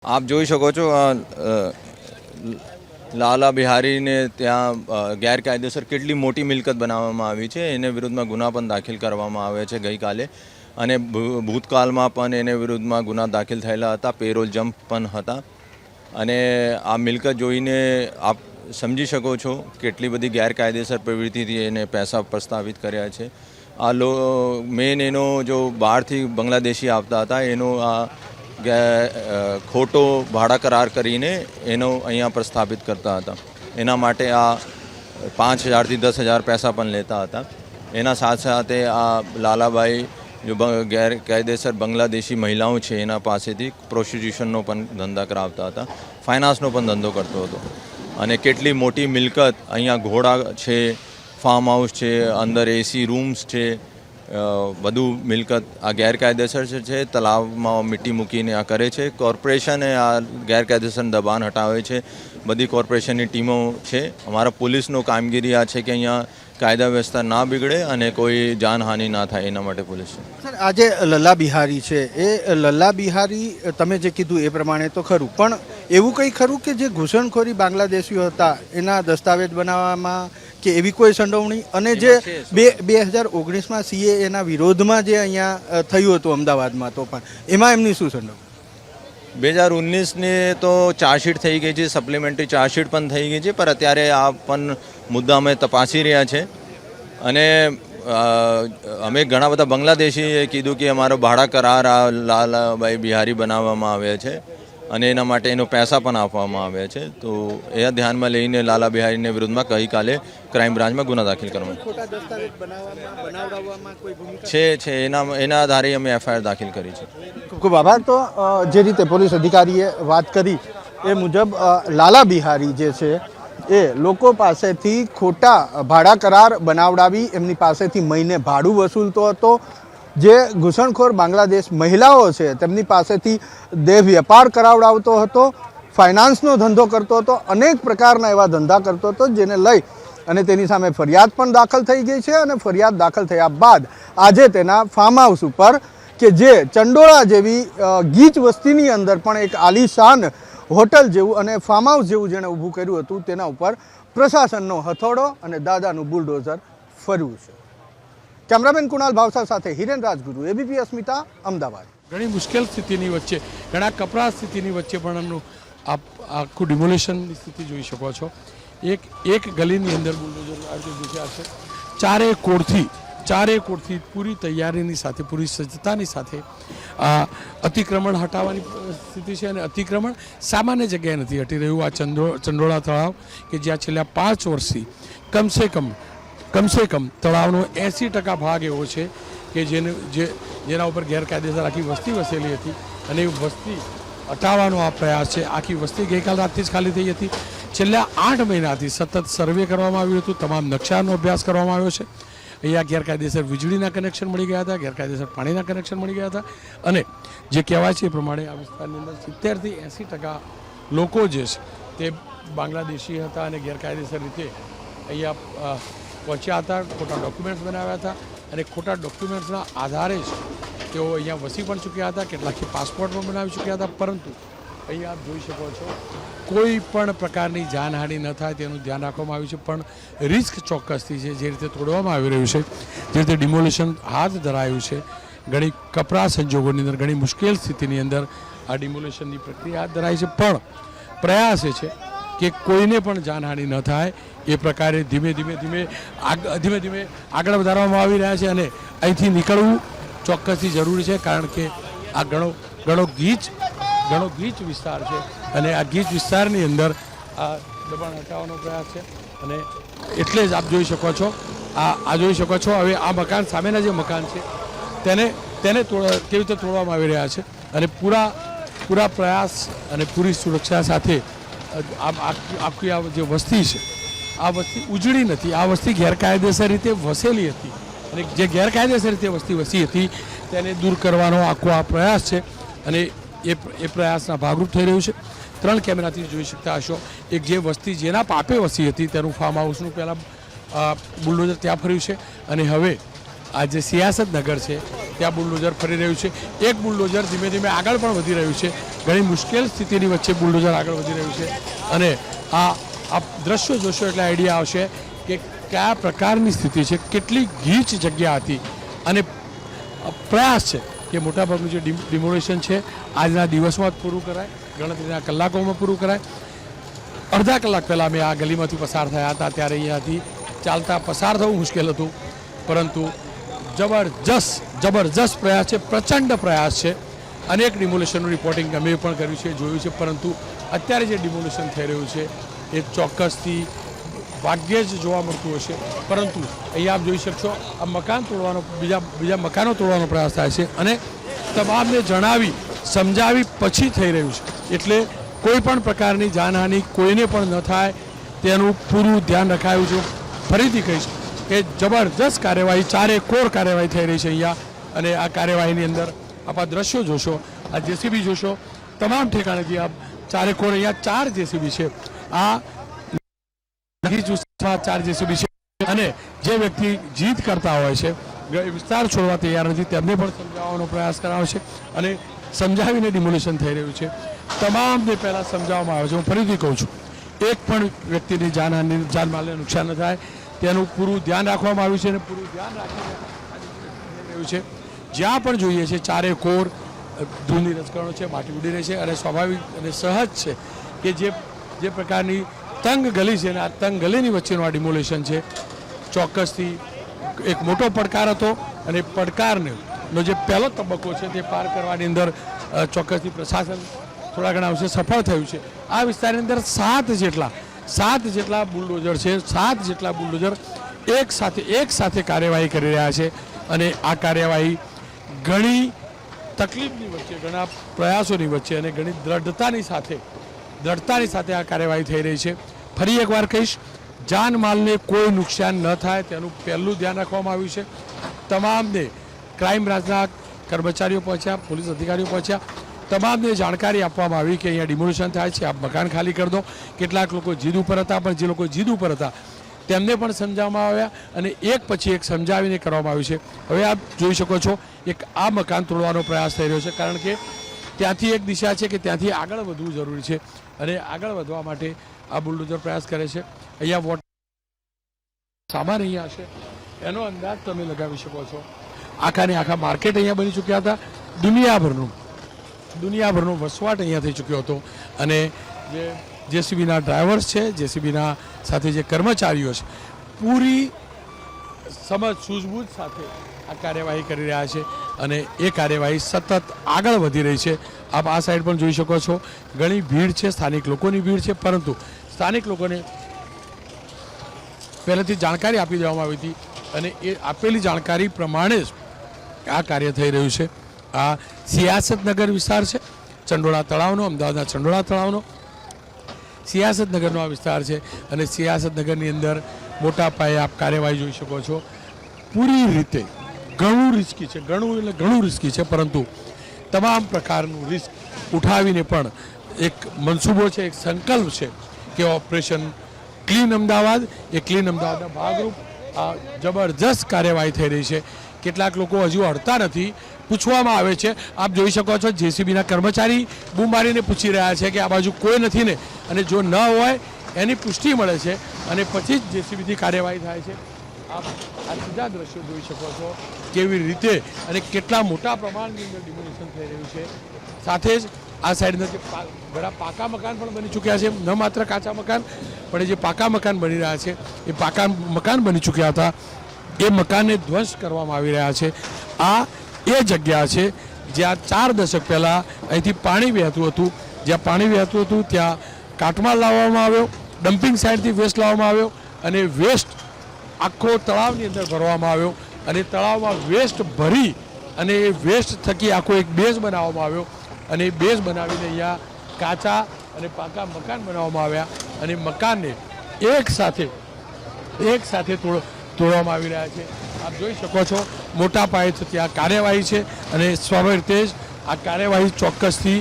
આપ જોઈ શકો છો લાલા બિહારીને ત્યાં ગેરકાયદેસર કેટલી મોટી મિલકત બનાવવામાં આવી છે. એને વિરુદ્ધમાં ગુના પણ દાખલ કરવામાં આવે છે ગઈકાલે, અને ભૂતકાળમાં પણ એને વિરુદ્ધમાં ગુના દાખલ થયેલા હતા. પેરોલ જમ્પ પણ હતા, અને આ મિલકત જોઈને આપ સમજી શકો છો કેટલી બધી ગેરકાયદેસર પ્રવૃત્તિથી એને પૈસા પ્રસ્તાવિત કર્યા છે. આ મેન એનો જો બહારથી બાંગ્લાદેશી આવતા હતા એનો આ ખોટો ભાડા કરાર કરીને એનો અહીંયા પ્રસ્થાપિત કરતા હતા. એના માટે આ 5,000 થી 10,000 પૈસા પણ લેતા હતા. એના સાથે સાથે આ લાલાભાઈ જો ગેરકાયદેસર બાંગ્લાદેશી મહિલાઓ છે એના પાસેથી પ્રોસ્ટિટ્યુશનનો પણ ધંધા કરાવતા હતા, ફાઇનાન્સનો પણ ધંધો કરતો હતો. અને કેટલી મોટી મિલકત અહીંયા ઘોડા છે, ફાર્મ હાઉસ છે, અંદર એસી રૂમ્સ છે, બધું મિલકત આ ગેરકાયદેસર છે. તલાવમાં મીઠી મૂકીને આ કરે છે. કોર્પોરેશને આ ગેરકાયદેસર દબાણ હટાવે છે. બધી કોર્પોરેશનની ટીમો છે. અમારા પોલીસનો કામગીરી આ છે કે અહીંયા કાયદા વ્યવસ્થા ના બિગડે અને કોઈ જાનહાનિ ના થાય, એના માટે પોલીસ છે. સર, આજે લલ્લા બિહારી છે, એ લલ્લા બિહારી તમે જે કીધું એ પ્રમાણે તો ખરું, પણ એવું કંઈ ખરું કે જે ઘૂસણખોરી બાંગ્લાદેશીઓ હતા એના દસ્તાવેજ બનાવવામાં કે એવી કોઈ સંડોવણી, અને જે 2019માં CAA એના વિરોધમાં જે અહીંયા થયું હતું અમદાવાદમાં, તો પણ એમાં એમની શું સંડોવણી? 2019ની તો ચાર્જશીટ થઈ ગઈ છે, સપ્લિમેન્ટરી ચાર્જશીટ પણ થઈ ગઈ છે, પણ અત્યારે આ પણ મુદ્દા અમે તપાસી રહ્યા છે. અને અમે ઘણા બધા બાંગ્લાદેશીએ કીધું કે અમારો ભાડા કરાર આ લાલાભાઈ બિહારી બનાવવામાં આવ્યા છે અને એના માટે એનો પૈસા પણ આપવામાં આવ્યા છે. તો એ ધ્યાનમાં લઈને લાલા બિહારીને વિરુદ્ધમાં ગઈકાલે ક્રાઇમ બ્રાન્ચમાં ગુના દાખલ કરવામાં છે. એના આધારે અમે FIR દાખલ કરી છે. ખૂબ ખૂબ આભાર. તો જે રીતે પોલીસ અધિકારીએ વાત કરી એ મુજબ લાલા બિહારી જે છે એ લોકો પાસેથી ખોટા ભાડા કરાર બનાવડાવી એમની પાસેથી મહિને ભાડું વસૂલતો હતો. જે ઘૂસણખોર બાંગ્લાદેશ મહિલાઓ છે તેમની પાસેથી દેહ વેપાર કરાવડાવતો હતો, ફાઇનાન્સનો ધંધો કરતો હતો, અનેક પ્રકારના એવા ધંધા કરતો હતો, જેને લઈ અને તેની સામે ફરિયાદ પણ દાખલ થઈ ગઈ છે. અને ફરિયાદ દાખલ થયા બાદ આજે તેના ફાર્મ હાઉસ ઉપર, કે જે ચંડોળા જેવી ગીચ વસ્તીની અંદર પણ એક આલીશાન હોટલ જેવું અને ફાર્મ હાઉસ જેવું જેણે ઊભું કર્યું હતું, તેના ઉપર પ્રશાસનનો હથોડો અને દાદાનું બુલડોઝર ફર્યું છે. કેમેરામેન કુણાલ ભાવસાર સાથે હિરેન રાજગુરુ, ABP અસ્મિતા, અમદાવાદ. ઘણી મુશ્કેલ સ્થિતિની વચ્ચે, ઘણા કપરા સ્થિતિની વચ્ચે પણ એમનું આખું ડિમોલેશનની સ્થિતિ જોઈ શકો છો. એક ગલીની અંદર બુલડોઝર છે. ચારે કોરથી પૂરી તૈયારીની સાથે, પૂરી સજ્જતાની સાથે અતિક્રમણ હટાવવાની સ્થિતિ છે. અને અતિક્રમણ સામાન્ય જગ્યાએ નથી હટી રહ્યું. આ ચંડોળા તળાવ કે જ્યાં છેલ્લા 5 વર્ષથી કમસે કમ તળાવનો 80% ભાગ એવો છે કે જેના ઉપર ગેરકાયદેસર આખી વસ્તી વસેલી હતી, અને એ વસ્તી હટાવવાનો આ પ્રયાસ છે. આખી વસ્તી ગઈકાલ રાતથી જ ખાલી થઈ હતી. છેલ્લા 8 મહિનાથી સતત સર્વે કરવામાં આવ્યું હતું, તમામ નકશાનો અભ્યાસ કરવામાં આવ્યો છે. અહીંયા ગેરકાયદેસર વીજળીના કનેક્શન મળી ગયા હતા, ગેરકાયદેસર પાણીના કનેક્શન મળી ગયા હતા, અને જે કહેવાય છે એ પ્રમાણે આ વિસ્તારની અંદર 70 થી 80% લોકો જે છે તે બાંગ્લાદેશી હતા અને ગેરકાયદેસર રીતે અહીંયા પહોંચ્યા હતા, ખોટા ડોક્યુમેન્ટ્સ બનાવ્યા હતા, અને ખોટા ડોક્યુમેન્ટ્સના આધારે જ તેઓ અહીંયા વસી પણ ચૂક્યા હતા. કેટલાકથી પાસપોર્ટ પણ બનાવી ચૂક્યા હતા. પરંતુ અહીંયા આપ જોઈ શકો છો કોઈ પણ પ્રકારની જાનહાનિ ન થાય તેનું ધ્યાન રાખવામાં આવ્યું છે, પણ રિસ્ક ચોક્કસથી છે. જે રીતે તોડવામાં આવી રહ્યું છે, જે રીતે ડિમોલિશન હાથ ધરાયું છે, ઘણી કપરા સંજોગોની અંદર, ઘણી મુશ્કેલ સ્થિતિની અંદર આ ડિમોલિશનની પ્રક્રિયા હાથ ધરાઈ છે. પણ પ્રયાસ એ છે કે કોઈને પણ જાનહાનિ ન થાય એ પ્રકારે ધીમે ધીમે આગળ વધારવામાં આવી રહ્યા છે. અને અહીંથી નીકળવું ચોક્કસથી જરૂરી છે, કારણ કે આ ઘણો ગીચ વિસ્તાર છે, અને આ ગીચ વિસ્તારની અંદર આ દબાણ હટાવવાનો પ્રયાસ છે. અને એટલે જ આપ જોઈ શકો છો, આ જોઈ શકો છો. હવે આ મકાન, સામેના જે મકાન છે તેને કેવી રીતે તોડવામાં આવી રહ્યા છે, અને પૂરા પ્રયાસ અને પૂરી સુરક્ષા સાથે આખી આ જે વસ્તી છે, આ વસ્તી ઉજળી નથી. આ વસ્તી ગેરકાયદેસર રીતે વસેલી હતી, અને જે ગેરકાયદેસર રીતે વસ્તી વસી હતી તેને દૂર કરવાનો આખો આ પ્રયાસ છે. અને એ પ્રયાસના ભાગરૂપ થઈ રહ્યું છે. 3 કેમેરાથી જોઈ શકતા હશો. એક જે વસ્તી જેના પાપે વસી હતી તેનું ફાર્મ હાઉસનું પહેલાં બુલડોઝર ત્યાં ફર્યું છે, અને હવે આ જે સિયાસત નગર છે ત્યાં બુલડોઝર ફરી રહ્યું છે. એક બુલડોઝર ધીમે ધીમે આગળ પણ વધી રહ્યું છે. ઘણી મુશ્કેલ સ્થિતિની વચ્ચે બુલડોઝર આગળ વધી રહ્યું છે અને આ દ્રશ્યો જોશો એટલે આઈડિયા આવશે કે કયા પ્રકારની સ્થિતિ છે, કેટલી ગીચ જગ્યા હતી અને પ્રયાસ છે કે મોટાભાગનું જે ડિમોલેશન છે આજના દિવસમાં જ પૂરું કરાય, ગણતરીના કલાકોમાં પૂરું કરાય. અડધા કલાક પહેલાં અમે આ ગલીમાંથી પસાર થયા હતા ત્યારે અહીંયાથી ચાલતા પસાર થવું મુશ્કેલ હતું, પરંતુ જબરજસ્ત પ્રયાસ છે, પ્રચંડ પ્રયાસ છે. અનેક ડિમોલેશનનું રિપોર્ટિંગ અમે પણ કર્યું છે, જોયું છે, પરંતુ અત્યારે જે ડિમોલેશન થઈ રહ્યું છે એ ચોક્કસથી ભાગ્યે જ જોવા મળતું હશે. પરંતુ અહીંયા આપ જોઈ શકશો આ મકાન તોડવાનો બીજા મકાનો તોડવાનો પ્રયાસ થાય છે અને તમામને જણાવી સમજાવી પછી થઈ રહ્યું છે. એટલે કોઈ પણ પ્રકારની જાનહાનિ કોઈને પણ ન થાય તેનું પૂરું ધ્યાન રખાયું છે. ફરીથી કહીશ કે જબરજસ્ત કાર્યવાહી, ચારે કોર કાર્યવાહી થઈ રહી છે અહીંયા. અને આ કાર્યવાહીની અંદર આપ આ દ્રશ્યો જોશો, આ જેસીબી જોશો, તમામ ઠેકાણેથી આપ ચારે કોર અહીંયા 4 જેસીબી છે. આ 4 જેસીબી છે અને જે વ્યક્તિ જીદ કરતા હોય છે, વિસ્તાર છોડવા તૈયાર નથી, તેમને પણ સમજાવવાનો પ્રયાસ કરાવે છે અને સમજાવીને ડિમોલેશન થઈ રહ્યું છે. તમામને પહેલાં સમજાવવામાં આવે છે. હું ફરીથી કહું છું, એક પણ વ્યક્તિની જાનમાલને નુકસાન ન થાય તેનું પૂરું ધ્યાન રાખવામાં આવ્યું છે અને પૂરું ધ્યાન રાખીને રહ્યું છે. જ્યાં પણ જોઈએ છે ચારે કોર ધૂળની રજકણો છે, માટી ઉડી રહી છે અને સ્વાભાવિક અને સહજ છે કે જે પ્રકારની તંગ ગલી છે અને આ તંગ ગલીની વચ્ચેનું આ ડિમોલેશન છે ચોક્કસથી એક મોટો પડકાર હતો અને પડકારનો જે પહેલો તબક્કો છે તે પાર કરવાની અંદર ચોક્કસથી પ્રશાસન થોડા ઘણા અંશે સફળ થયું છે. આ વિસ્તારની અંદર 7 જેટલા બુલડોઝર છે, 7 જેટલા બુલડોઝર એક સાથે કાર્યવાહી કરી રહ્યા છે અને આ કાર્યવાહી ઘણી તકલીફની વચ્ચે, ઘણા પ્રયાસોની વચ્ચે અને ઘણી દ્રઢતાની સાથે આ કાર્યવાહી થઈ રહી છે. ફરી એકવાર કહીશ, જાનમાલને કોઈ નુકસાન ન થાય તેનું પહેલું ધ્યાન રાખવામાં આવ્યું છે. તમામને ક્રાઇમ બ્રાન્ચના કર્મચારીઓ પહોંચ્યા, પોલીસ અધિકારીઓ પહોંચ્યા, તમામને જાણકારી આપવામાં આવી કે અહીંયા ડિમોલેશન થાય છે, આપ મકાન ખાલી કરી દો. કેટલાક લોકો જીદ ઉપર હતા, પણ જે લોકો જીદ ઉપર હતા તેમને પણ સમજાવવામાં આવ્યા અને એક પછી એક સમજાવીને કરવામાં આવ્યું છે. હવે આપ જોઈ શકો છો એક આ મકાન તોડવાનો પ્રયાસ થઈ રહ્યો છે, કારણ કે ત્યાંથી એક દિશા છે કે ત્યાંથી આગળ વધવું જરૂરી છે અને આગળ વધવા માટે આ બુલડોઝર પ્રયાસ કરે છે. અહીંયા વોટર સામાન અહીંયા હશે એનો અંદાજ તમે લગાવી શકો છો. આખાને આખા માર્કેટ અહીંયા બની ચૂક્યા હતા. દુનિયાભરનો વસવાટ અહીંયા થઈ ચૂક્યો હતો અને જે જેસીબીના ડ્રાઈવર્સ છે, જેસીબીના સાથે જે કર્મચારીઓ છે, પૂરી સમજ સૂઝબૂઝ સાથે આ કાર્યવાહી કરી રહ્યા છે અને એ કાર્યવાહી સતત આગળ વધી રહી છે. આપ આ સાઈડ પણ જોઈ શકો છો, ઘણી ભીડ છે, સ્થાનિક લોકોની ભીડ છે, પરંતુ સ્થાનિક લોકોને પહેલેથી જાણકારી આપી દેવામાં આવી હતી અને એ આપેલી જાણકારી પ્રમાણે જ આ કાર્ય થઈ રહ્યું છે. આ સિયાસતનગર વિસ્તાર છે, ચંડોળા તળાવનો, અમદાવાદના ચંડોળા તળાવનો સિયાસતનગરનો આ વિસ્તાર છે અને સિયાસતનગરની અંદર મોટા પાયે આપ કાર્યવાહી જોઈ શકો છો. પૂરી રીતે ઘણું રિસ્કી છે, પરંતુ તમામ પ્રકારનું રિસ્ક ઉઠાવીને પણ એક મનસૂબો છે, એક સંકલ્પ છે કે ઓપરેશન ક્લીન અમદાવાદ, એ ક્લીન અમદાવાદના ભાગરૂપ આ જબરજસ્ત કાર્યવાહી થઈ રહી છે. કેટલાક લોકો હજુ અડતા નથી, પૂછવામાં આવે છે. આપ જોઈ શકો છો જેસીબીના કર્મચારી બૂમ મારીને પૂછી રહ્યા છે કે આ બાજુ કોઈ નથી ને, અને જો ન હોય એની પુષ્ટિ મળે છે અને પછી જ જેસીબીથી કાર્યવાહી થાય છે. આપ આ સીધા દ્રશ્યો જોઈ શકો છો કેવી રીતે અને કેટલા મોટા પ્રમાણની અંદર ડિમોલેશન થઈ રહ્યું છે. સાથે જ આ સાઈડના જે ઘણા પાકા મકાન પણ બની ચૂક્યા છે, ન માત્ર કાચા મકાન પણ જે પાકા મકાન બની રહ્યા છે એ પાકા મકાન બની ચૂક્યા હતા, એ મકાનને ધ્વંસ કરવામાં આવી રહ્યા છે. આ એ જગ્યા છે જ્યાં 4 દશક પહેલાં અહીંથી પાણી વહેતું હતું. જ્યાં પાણી વહેતું હતું ત્યાં કાટમાળ લાવવામાં આવ્યો, ડમ્પિંગ સાઇડથી વેસ્ટ લાવવામાં આવ્યો અને વેસ્ટ આખો તળાવની અંદર ભરવામાં આવ્યો અને તળાવમાં વેસ્ટ ભરી અને એ વેસ્ટ થકી આખો એક બેઝ બનાવવામાં આવ્યો અને એ બેઝ બનાવીને અહીંયા કાચા અને પાકા મકાન બનાવવામાં આવ્યા અને મકાનને એક સાથે તોડવામાં આવી રહ્યા છે. આપ જોઈ શકો છો મોટા પાયે ત્યાં કાર્યવાહી છે અને સ્વાભાવિક રીતે જ આ કાર્યવાહી ચોક્કસથી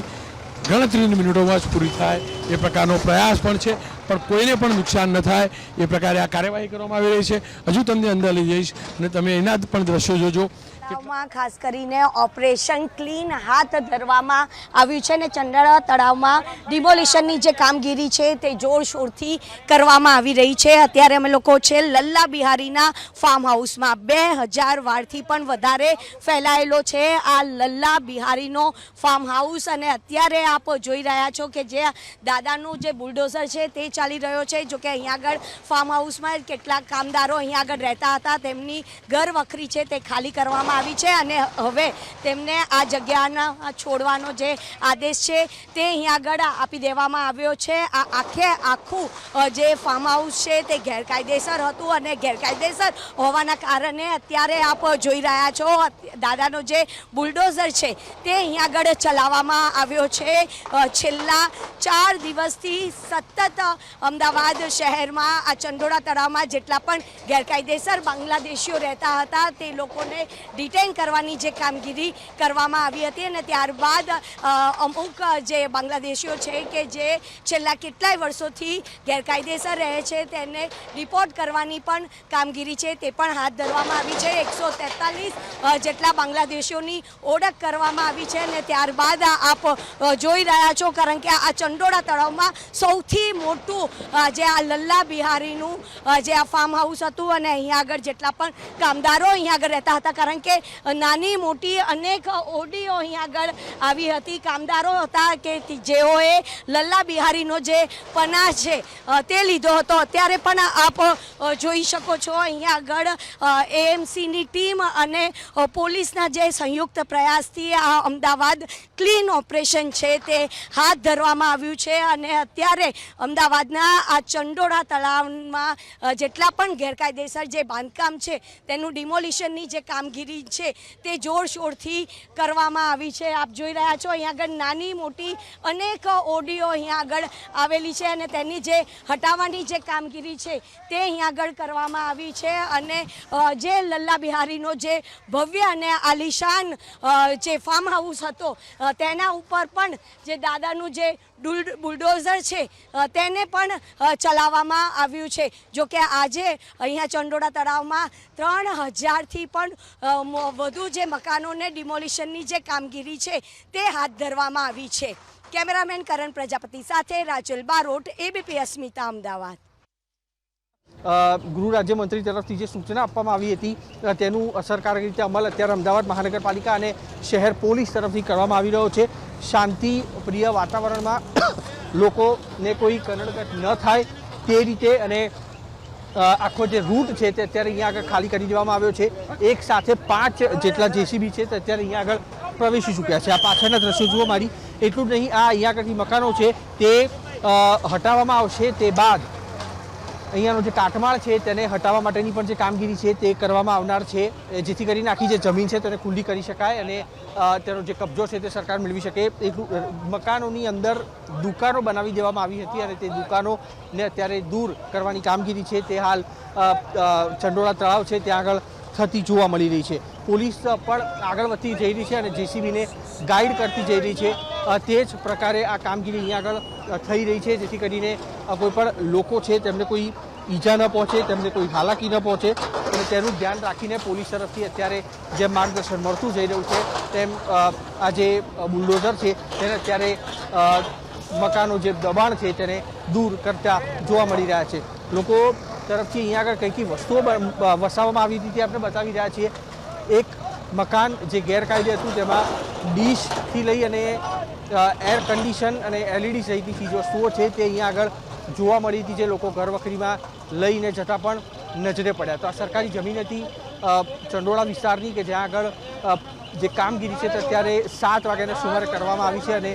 ગણતરીની મિનિટોમાં જ પૂરી થાય એ પ્રકારનો પ્રયાસ પણ છે, પણ કોઈને પણ નુકસાન ન થાય એ પ્રકારે આ કાર્યવાહી કરવામાં આવી રહી છે. હજુ તમને અંદર લઈ જઈશ અને તમે એના પણ દ્રશ્યો જોજો તળાવમાં ખાસ કરીને ઓપરેશન ક્લીન હાથ ધરવામાં આવ્યું છે અને ચંડોળા તળાવમાં ડિમોલિશનની જે કામગીરી છે તે જોરશોરથી કરવામાં આવી રહી છે. અત્યારે અમે લોકો છે લલ્લા બિહારીના ફાર્મ હાઉસમાં 2000 વારથી પણ વધારે ફેલાયેલો છે આ લલ્લા બિહારીનો ફાર્મ હાઉસ. અને અત્યારે આપ જોઈ રહ્યા છો કે જે દાદાનું જે બુલડોઝર છે તે ચાલી રહ્યો છે. જો કે અહીંયા આગળ ફાર્મ હાઉસમાં કેટલાક કામદારો અહીંયા આગળ રહેતા હતા, તેમની ઘર વખરી છે તે ખાલી કરવામાં આવી છે અને હવે તેમને આ જગ્યાના છોડવાનો જે આદેશ છે તે અહીંયા આગળ આપી દેવામાં આવ્યો છે. આ આખું જે ફાર્મ હાઉસ છે તે ગેરકાયદેસર હતું અને ગેરકાયદેસર હોવાના કારણે અત્યારે આપ જોઈ રહ્યા છો દાદાનો જે બુલડોઝર છે તે અહીંયા આગળ ચલાવવામાં આવ્યો છે. છેલ્લા 4 દિવસથી સતત અમદાવાદ શહેરમાં આ ચંડોળા તળાવમાં જેટલા પણ ગેરકાયદેસર બાંગ્લાદેશીઓ રહેતા હતા તે લોકોને ડિટેન કરવાની જે કામગીરી કરવામાં આવી હતી અને ત્યારબાદ અમુક જે બાંગ્લાદેશીઓ છે કે જે છેલ્લા કેટલાય વર્ષોથી ગેરકાયદેસર રહે છે તેને રિપોર્ટ કરવાની પણ કામગીરી છે તે પણ હાથ ધરવામાં આવી છે. 143 જેટલા બાંગ્લાદેશીઓની ઓળખ કરવામાં આવી છે અને ત્યારબાદ આપ જોઈ રહ્યા છો કારણ કે આ ચંડોળા તળાવમાં સૌથી મોટું જે આ લલ્લા બિહારીનું જે આ ફાર્મ હાઉસ હતું અને અહીંયા આગળ જેટલા પણ કામદારો અહીંયા આગળ રહેતા હતા કારણ કે નાની મોટી અનેક ઓડીઓ અહીંયા આગળ આવી હતી. કામદારો હતા કે જેઓએ લલ્લા બિહારીનો જે પનાહ છે તે લીધો હતો. અત્યારે પણ આપ જોઈ શકો છો અહીંયા આગળ એએમસીની ટીમ અને પોલીસના જે સંયુક્ત પ્રયાસથી આ અમદાવાદ ક્લીન ઓપરેશન છે તે હાથ ધરવામાં આવ્યું છે અને અત્યારે અમદાવાદના આ ચંડોળા તળાવમાં જેટલા પણ ગેરકાયદેસર જે બાંધકામ છે તેનું ડિમોલિશનની જે કામગીરી છે તે જોરશોરથી કરવામાં આવી છે. આપ જોઈ રહ્યા છો અહીંયા આગળ નાની મોટી અનેક ઓડીઓ અહીંયા આગળ આવેલી છે અને તેની જે હટાવવાની જે કામગીરી છે તે અહીંયા આગળ કરવામાં આવી છે અને જે લલ્લા બિહારીનો જે ભવ્ય અને આલિશાન જે ફાર્મ હાઉસ હતો તેના ઉપર પણ જે દાદાનું જે બુલડોઝર છે તેને પણ ચલાવવામાં આવ્યું છે. જો કે આજે અહીંયા ચંડોળા તળાવમાં 3000થી પણ વધુ જે મકાનોને ડિમોલિશનની જે કામગીરી છે તે હાથ ધરવામાં આવી છે. કેમેરામેન કરણ પ્રજાપતિ સાથે રાજલ બારોટ, એબીપી અસ્મિતા, અમદાવાદ. ગૃહ રાજ્યમંત્રી તરફથી જે સૂચના આપવામાં આવી હતી તેનું અસરકારક રીતે અમલ અત્યારે અમદાવાદ મહાનગરપાલિકા અને શહેર પોલીસ તરફથી કરવામાં આવી રહ્યો છે. શાંતિ પ્રિય વાતાવરણમાં લોકોને કોઈ કનડગત ન થાય તે રીતે અને આખો જે રૂટ છે તે અત્યારે અહીંયા આગળ ખાલી કરી દેવામાં આવ્યો છે. એક સાથે 5 જેટલા જેસીબી છે તે અત્યારે અહીંયા આગળ પ્રવેશી ચૂક્યા છે. આ પાછળના દ્રશ્યો જુઓ મારી. એટલું જ નહીં, આ અહીંયા આગળથી મકાનો છે તે હટાવવામાં આવશે તે બાદ અહીંયાનો જે કાટમાળ છે તેને હટાવવા માટેની પણ જે કામગીરી છે તે કરવામાં આવનાર છે જેથી કરીને આખી જે જમીન છે તેને ખુલ્લી કરી શકાય અને તેનો જે કબજો છે તે સરકાર મેળવી શકે. મકાનોની અંદર દુકાનો બનાવી દેવામાં આવી હતી અને તે દુકાનોને અત્યારે દૂર કરવાની કામગીરી છે તે હાલ ચંડોળા તળાવ છે ત્યાં આગળ થતી જોવા મળી રહી છે. પોલીસ પણ આગળ વધતી જઈ રહી છે અને જેસીબીને ગાઈડ કરતી જઈ રહી છે. તે જ પ્રકારે આ કામગીરી અહીંયા આગળ થઈ રહી છે જેથી કરીને કોઈ પણ લોકો છે તેમને કોઈ ઈજા ન પહોંચે, તેમને કોઈ હાલાકી ન પહોંચે અને તેનું ધ્યાન રાખીને પોલીસ તરફથી અત્યારે જેમ માર્ગદર્શન મળતું જઈ રહ્યું છે તેમ આ જે બુલડોઝર છે તેને અત્યારે મકાનો જે દબાણ છે તેને દૂર કરતા જોવા મળી રહ્યા છે. લોકો તરફથી અહીંયા આગળ કઈ કઈ વસ્તુઓ વસાવવામાં આવી હતી તે આપણે બતાવી રહ્યા છીએ. એક મકાન જે ગેરકાયદે હતું તેમાં ડીશથી લઈ અને એર કન્ડિશન અને એલઈડી સહિતની ચીજ વસ્તુઓ છે તે અહીંયા આગળ જોવા મળી હતી જે લોકો ઘર વખરીમાં લઈને જતા પણ નજરે પડ્યા. તો આ સરકારી જમીન હતી ચંડોળા વિસ્તારની કે જ્યાં આગળ જે કામગીરી છે તે અત્યારે 7 વાગ્યાના સુમારે કરવામાં આવી છે અને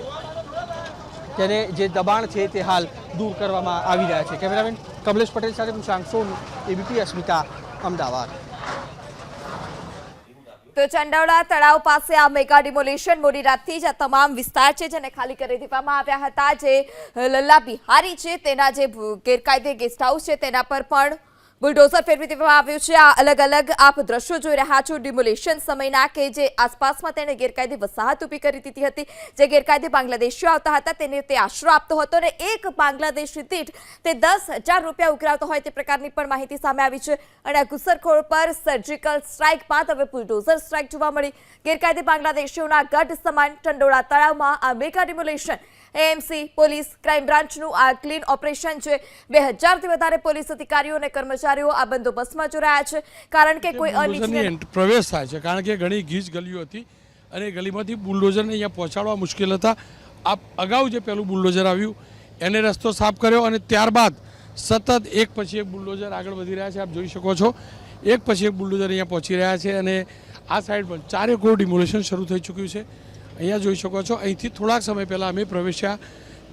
તેને જે દબાણ છે તે હાલ દૂર કરવામાં આવી રહ્યા છે. કેમેરામેન કમલેશ પટેલ સાથે હું સાંગસોન, એબીપી અસ્મિતા, અમદાવાદ. તો ચંડોળા તળાવ પાસે આ મેગા ડિમોલિશન મોડી રાતથી જ આ તમામ વિસ્તાર છે જેને ખાલી કરી દેવામાં આવ્યા હતા. જે લલ્લા બિહારી છે તેના જે ગેરકાયદે ગેસ્ટ હાઉસ છે તેના પર પણ બુલડોઝર ફેરવી દેવામાં આવ્યું છે। આ અલગ અલગ આપ દ્રશ્યો જોઈ રહ્યા છો ડિમોલિશન સમયના કે જે આસપાસમાં તેણે ગેરકાયદે વસાહત ઊભી કરી દીધી હતી। જે ગેરકાયદે બાંગ્લાદેશીઓ આવતા હતા તેને તે આશરો આપતો હતો અને એક બાંગ્લાદેશી દીઠ તે 10,000 રૂપિયા ઉઘરાવતો હોય તે પ્રકારની પણ માહિતી સામે આવી છે। અને આ ઘૂસણખોર પર સર્જિકલ સ્ટ્રાઇક બાદ હવે બુલડોઝર સ્ટ્રાઇક જોવા મળી। ગેરકાયદે બાંગ્લાદેશીઓના ગઢ સમાન ચંડોળા તળાવમાં આ mega demolition AMC police crime બ્રાન્ચનું આ ક્લીન ઓપરેશન છે। 2000થી વધારે પોલીસ અધિકારીઓ અને કર્મચારીઓ આ બંદોબસ્તમાં જોડાયા છે કારણ કે કોઈ અનિચ્છનીય પ્રવેશ થાય છે, કારણ કે ઘણી ગીચ ગલીઓ હતી અને ગલીમાંથી બુલડોઝરને અહીંયા પહોંચાડવા મુશ્કેલ હતા। આ અગાઉ જે પહેલું બુલડોઝર આવ્યું એને રસ્તો સાફ કર્યો અને ત્યારબાદ સતત એક પછી એક બુલડોઝર આગળ વધી રહ્યા છે। આપ જોઈ શકો છો એક પછી એક બુલડોઝર અહીંયા પહોંચી રહ્યા છે અને આ સાઈડ પણ 4 એકર ડિમોલિશન શરૂ થઈ ચૂક્યું છે। અહીંયા જોઈ શકો છો અહીંથી થોડાક સમય પહેલાં અમે પ્રવેશ્યા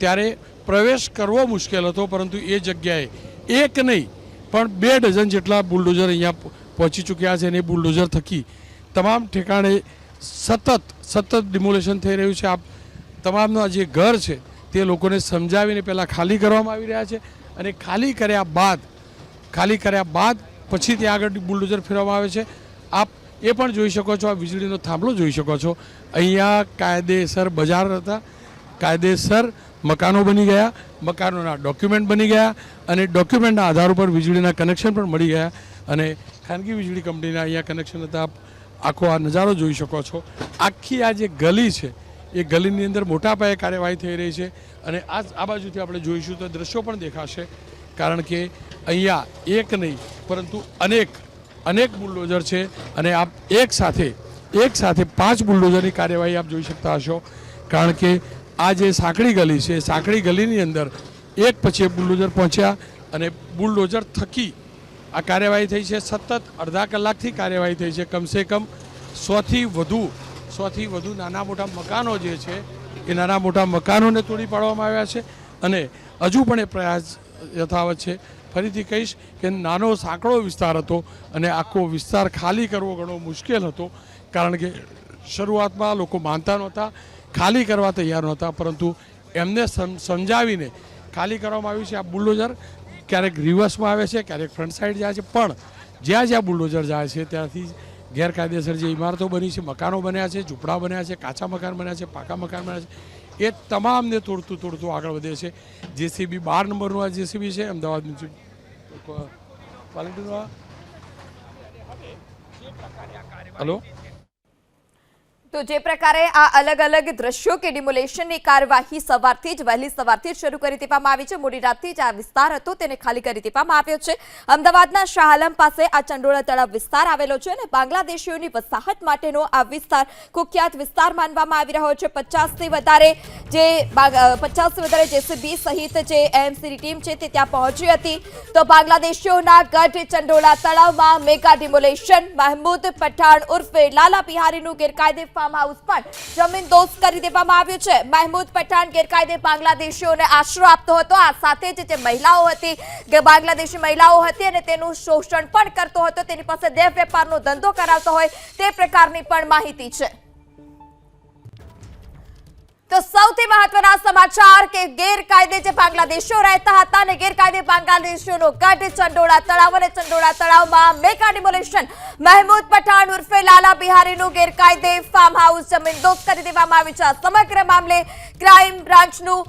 ત્યારે પ્રવેશ કરવો મુશ્કેલ હતો, પરંતુ એ જગ્યાએ એક નહીં પણ 2 ડઝન જેટલા બુલડોઝર અહીંયા પહોંચી ચૂક્યા છે અને એ બુલડોઝર થકી તમામ ઠેકાણે સતત ડિમોલિશન થઈ રહ્યું છે। આપ તમામના જે ઘર છે તે લોકોને સમજાવીને પહેલાં ખાલી કરવામાં આવી રહ્યા છે અને ખાલી કર્યા બાદ પછી ત્યાં આગળ બુલડોઝર ફેરવવામાં આવે છે। આપ એ પણ જોઈ શકો છો, આ વીજળીનો થાંભલો જોઈ શકો છો। અહીંયા કાયદેસર બજાર હતા, કાયદેસર મકાનો બની ગયા, મકાનોના ડોક્યુમેન્ટ બની ગયા અને ડોક્યુમેન્ટના આધાર ઉપર વીજળીના કનેક્શન પણ મળી ગયા અને ખાનગી વીજળી કંપનીના અહીંયા કનેક્શન હતા। આખો આ નજારો જોઈ શકો છો। આખી આ જે ગલી છે એ ગલીની અંદર મોટા પાયે કાર્યવાહી થઈ રહી છે અને આ બાજુથી આપણે જોઈશું તો દ્રશ્યો પણ દેખાશે, કારણ કે અહીંયા એક નહીં પરંતુ અનેક બુલડોઝર છે અને આપ એક સાથે 5 બુલડોઝરની કાર્યવાહી આપ જોઈ શકતા હશો, કારણ કે આ જે સાંકડી ગલી છે સાંકડી ગલીની અંદર એક પછી એક બુલડોઝર પહોંચ્યા અને બુલડોઝર થકી આ કાર્યવાહી થઈ છે। સતત અડધા કલાકથી કાર્યવાહી થઈ છે। કમસે કમ 100થી વધુ નાના મોટા મકાનો જે છે એ નાના મોટા મકાનોને તોડી પાડવામાં આવ્યા છે અને હજુ પણ એ પ્રયાસ યથાવત છે। ફરીથી કહીશ કે નાનો સાંકડો વિસ્તાર હતો અને આખો વિસ્તાર ખાલી કરવો ઘણો મુશ્કેલ હતો, કારણ કે શરૂઆતમાં લોકો માનતા નહોતા, ખાલી કરવા તૈયાર નહોતા, પરંતુ એમને સમજાવીને ખાલી કરવામાં આવ્યું છે। આ બુલડોઝર ક્યારેક રિવર્સમાં આવે છે, ક્યારેક ફ્રન્ટ સાઈડ જાય છે, પણ જ્યાં બુલડોઝર જાય છે ત્યાંથી ગેરકાયદેસર જે ઇમારતો બની છે, મકાનો બન્યા છે, ઝૂંપડા બન્યા છે, કાચા મકાન બન્યા છે, પાકા મકાન બન્યા છે, એ તમામને તોડતું આગળ વધે છે। જેસીબી 12 નંબરનું આ જેસીબી છે, અમદાવાદ મ્યુનિસિપાલિટીનું। હલો, તો જે પ્રકારે આ અલગ અલગ દ્રશ્યો કે ડિમોલેશનની કાર્યવાહી વહેલી સવારથી જ શરૂ કરી દેવામાં આવી છે। મોડી રાતથી જ આ વિસ્તાર હતો તેને ખાલી કરી દેવામાં આવ્યો છે। અમદાવાદના શાહ આલમ પાસે આ ચંડોળા તળાવ વિસ્તાર આવેલો છે અને બાંગ્લાદેશીઓની વસાહત માટેનો આ વિસ્તાર કુખ્યાત વિસ્તાર માનવામાં આવી રહ્યો છે। 50થી વધારે જેસીબી સહિત જે એએમસીની ટીમ છે તે ત્યાં પહોંચી હતી તો બાંગ્લાદેશીઓના ગઢ ચંડોળા તળાવમાં મેગા ડિમોલેશન। મહેમૂદ પઠાણ ઉર્ફે લાલા બિહારીનું ગેરકાયદે ફાર્મ હાઉસ પણ જમીનદોસ્ત કરી દેવામાં આવ્યું છે। મહેમૂદ પઠાણ ગેરકાયદે બાંગ્લાદેશીઓને આશરો આપતો હતો, આ સાથે જ જે મહિલાઓ હતી કે બાંગ્લાદેશી મહિલાઓ હતી અને તેનું શોષણ પણ કરતો હતો, તેની પાસે દેહ વેપારનો ધંધો કરાવતો હોય તે પ્રકારની પણ માહિતી છે। તો સૌથી મહત્વના સમાચાર કે ગેરકાયદે જે બાંગ્લાદેશીઓ રહેતા હતા અને ગેરકાયદે બાંગ્લાદેશીઓનો ગઢ ચંડોળા તળાવ અને ચંડોળા તળાવમાં મેગા ડિમોલેશન। મહેમૂદ પઠાણ ઉર્ફે લાલા બિહારીનું ગેરકાયદે ફાર્મ હાઉસ જમીનદોસ્ત કરી દેવામાં આવી છે। સમગ્ર મામલે ક્રાઇમ બ્રાન્ચનું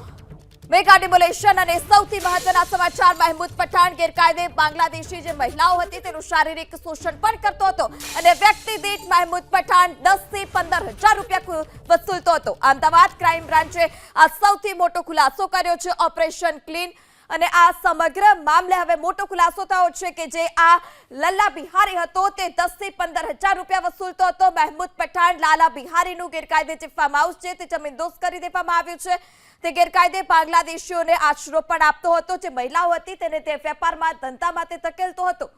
મેગા ડિમોલેશન અને સૌથી મહત્વના સમાચાર મહેમૂદ પઠાણ ગેરકાયદે બાંગ્લાદેશી જે મહિલાઓ હતી તેનું શારીરિક શોષણ પણ કરતો હતો અને વ્યક્તિ દીઠ મહેમૂદ પઠાણ 10થી 15,000 રૂપિયા વસૂલતો હતો। અમદાવાદ ક્રાઇમ બ્રાન્ચે આ સૌથી મોટો ખુલાસો કર્યો છે ઓપરેશન ક્લીન અને આ સમગ્ર મામલે હવે મોટો ખુલાસો થયો છે કે જે આ લલ્લા બિહારી હતો તે 10થી 15,000 રૂપિયા વસૂલતો હતો। મહેમૂદ પઠાણ લાલા બિહારીનું ગેરકાયદે જે ફાર્મ હાઉસ છે તે જમીનદોસ્ત કરી દેવામાં આવ્યું છે। તે ગેરકાયદે બાંગ્લાદેશીઓને આશરો પણ આપતો હતો, જે મહિલાઓ હતી તેને તે વેપારમાં ધંધામાં તે ધકેલતો હતો।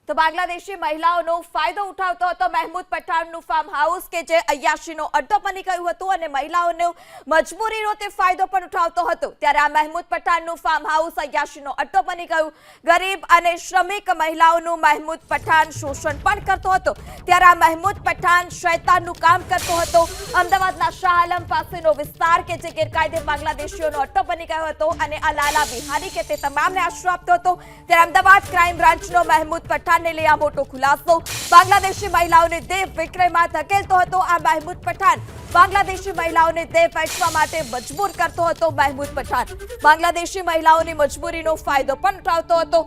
તો બાંગ્લાદેશી મહિલાઓનો ફાયદો ઉઠાવતો હતો મહેમૂદ પઠાણનું ફાર્મ હાઉસ કે જે અય્યાશીનો અડ્ડો બની ગયું હતું અને મહિલાઓનો મજબૂરીનો તે ફાયદો પણ ઉઠાવતો હતો ત્યારે આ મહેમૂદ પઠાણનું ફાર્મ હાઉસ અય્યાશીનો અડ્ડો બની ગયું ગરીબ અને શ્રમિક મહિલાઓનું મહેમૂદ પઠાણ શોષણ પણ કરતો હતો ત્યારે આ મહેમૂદ પઠાણ શૈતાનનું કામ કરતો હતો અમદાવાદના શાહ આલમ પાસેનો વિસ્તાર કે જે ગેરકાયદે બાંગ્લાદેશીઓનો અડ્ડો બની ગયો હતો અને આ લાલા બિહારી કે તે તમામને આશરો આપતો હતો ત્યારે અમદાવાદ ક્રાઇમ બ્રાન્ચનો મહેમૂદ પઠાણ ને લઈ આ મોટો ખુલાસો બાંગ્લાદેશી મહિલાઓને દેહ વિક્રયમાં ધકેલતો હતો આ મહેમૂદ પઠાણ બાંગ્લાદેશી મહિલાઓને દેહ વેચવા માટે મજબૂર કરતો હતો મહેમૂદ પઠાણ બાંગ્લાદેશી મહિલાઓની મજબૂરીનો ફાયદો પણ ઉઠાવતો હતો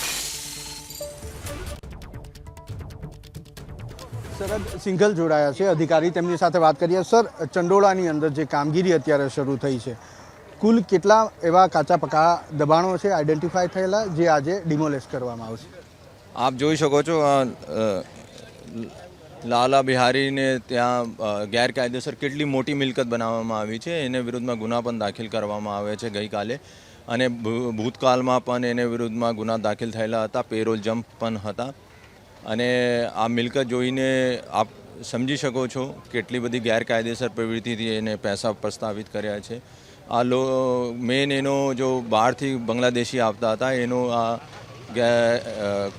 શરદ સિંઘલ જોડાયા છે અધિકારી તેમની સાથે વાત કરીએ સર ચંડોળાની અંદર જે કામગીરી અત્યારે શરૂ થઈ છે કુલ કેટલા એવા કાચા પકા દબાણો છે આઈડેન્ટિફાઈ થયેલા જે આજે ડિમોલેશ કરવામાં આવશે આપ જોઈ શકો છો લાલા બિહારીને ત્યાં ગેરકાયદેસર કેટલી મોટી મિલકત બનાવવામાં આવી છે એને વિરુદ્ધમાં ગુના પણ દાખલ કરવામાં આવે છે ગઈકાલે અને ભૂતકાળમાં પણ એને વિરુદ્ધમાં ગુના દાખલ થયેલા હતા પેરોલ જમ્પ પણ હતા અને આ મિલકત જોઈને આપ સમજી શકો છો કેટલી બધી ગેરકાયદેસર પ્રવૃત્તિથી એને પૈસા પ્રસ્તાવિત કર્યા છે આ મેન એનો જો બહારથી બાંગ્લાદેશી આવતા હતા એનો આ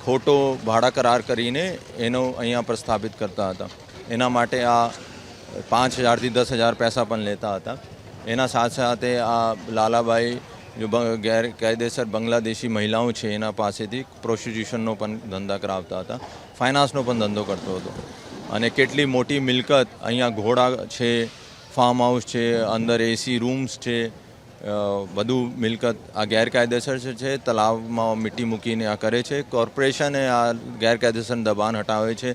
ખોટો ભાડા કરાર કરીને એનો અહીંયા પ્રસ્થાપિત કરતા હતા એના માટે આ 5,000થી 10,000 પૈસા પણ લેતા હતા એના સાથે સાથે આ લાલાભાઈ જો ગેરકાયદેસર બાંગ્લાદેશી મહિલાઓ છે એના પાસેથી પ્રોસ્ટિટ્યુશનનો પણ ધંધા કરાવતા હતા ફાઇનાન્સનો પણ ધંધો કરતો હતો અને કેટલી મોટી મિલકત અહીંયા ઘોડા છે ફાર્મ હાઉસ છે અંદર એસી રૂમ્સ છે બધું મિલકત આ ગેરકાયદેસર છે તલાવમાં મિટ્ટી મૂકીને આ કરે છે કોર્પોરેશને આ ગેરકાયદેસર દબાણ હટાવે છે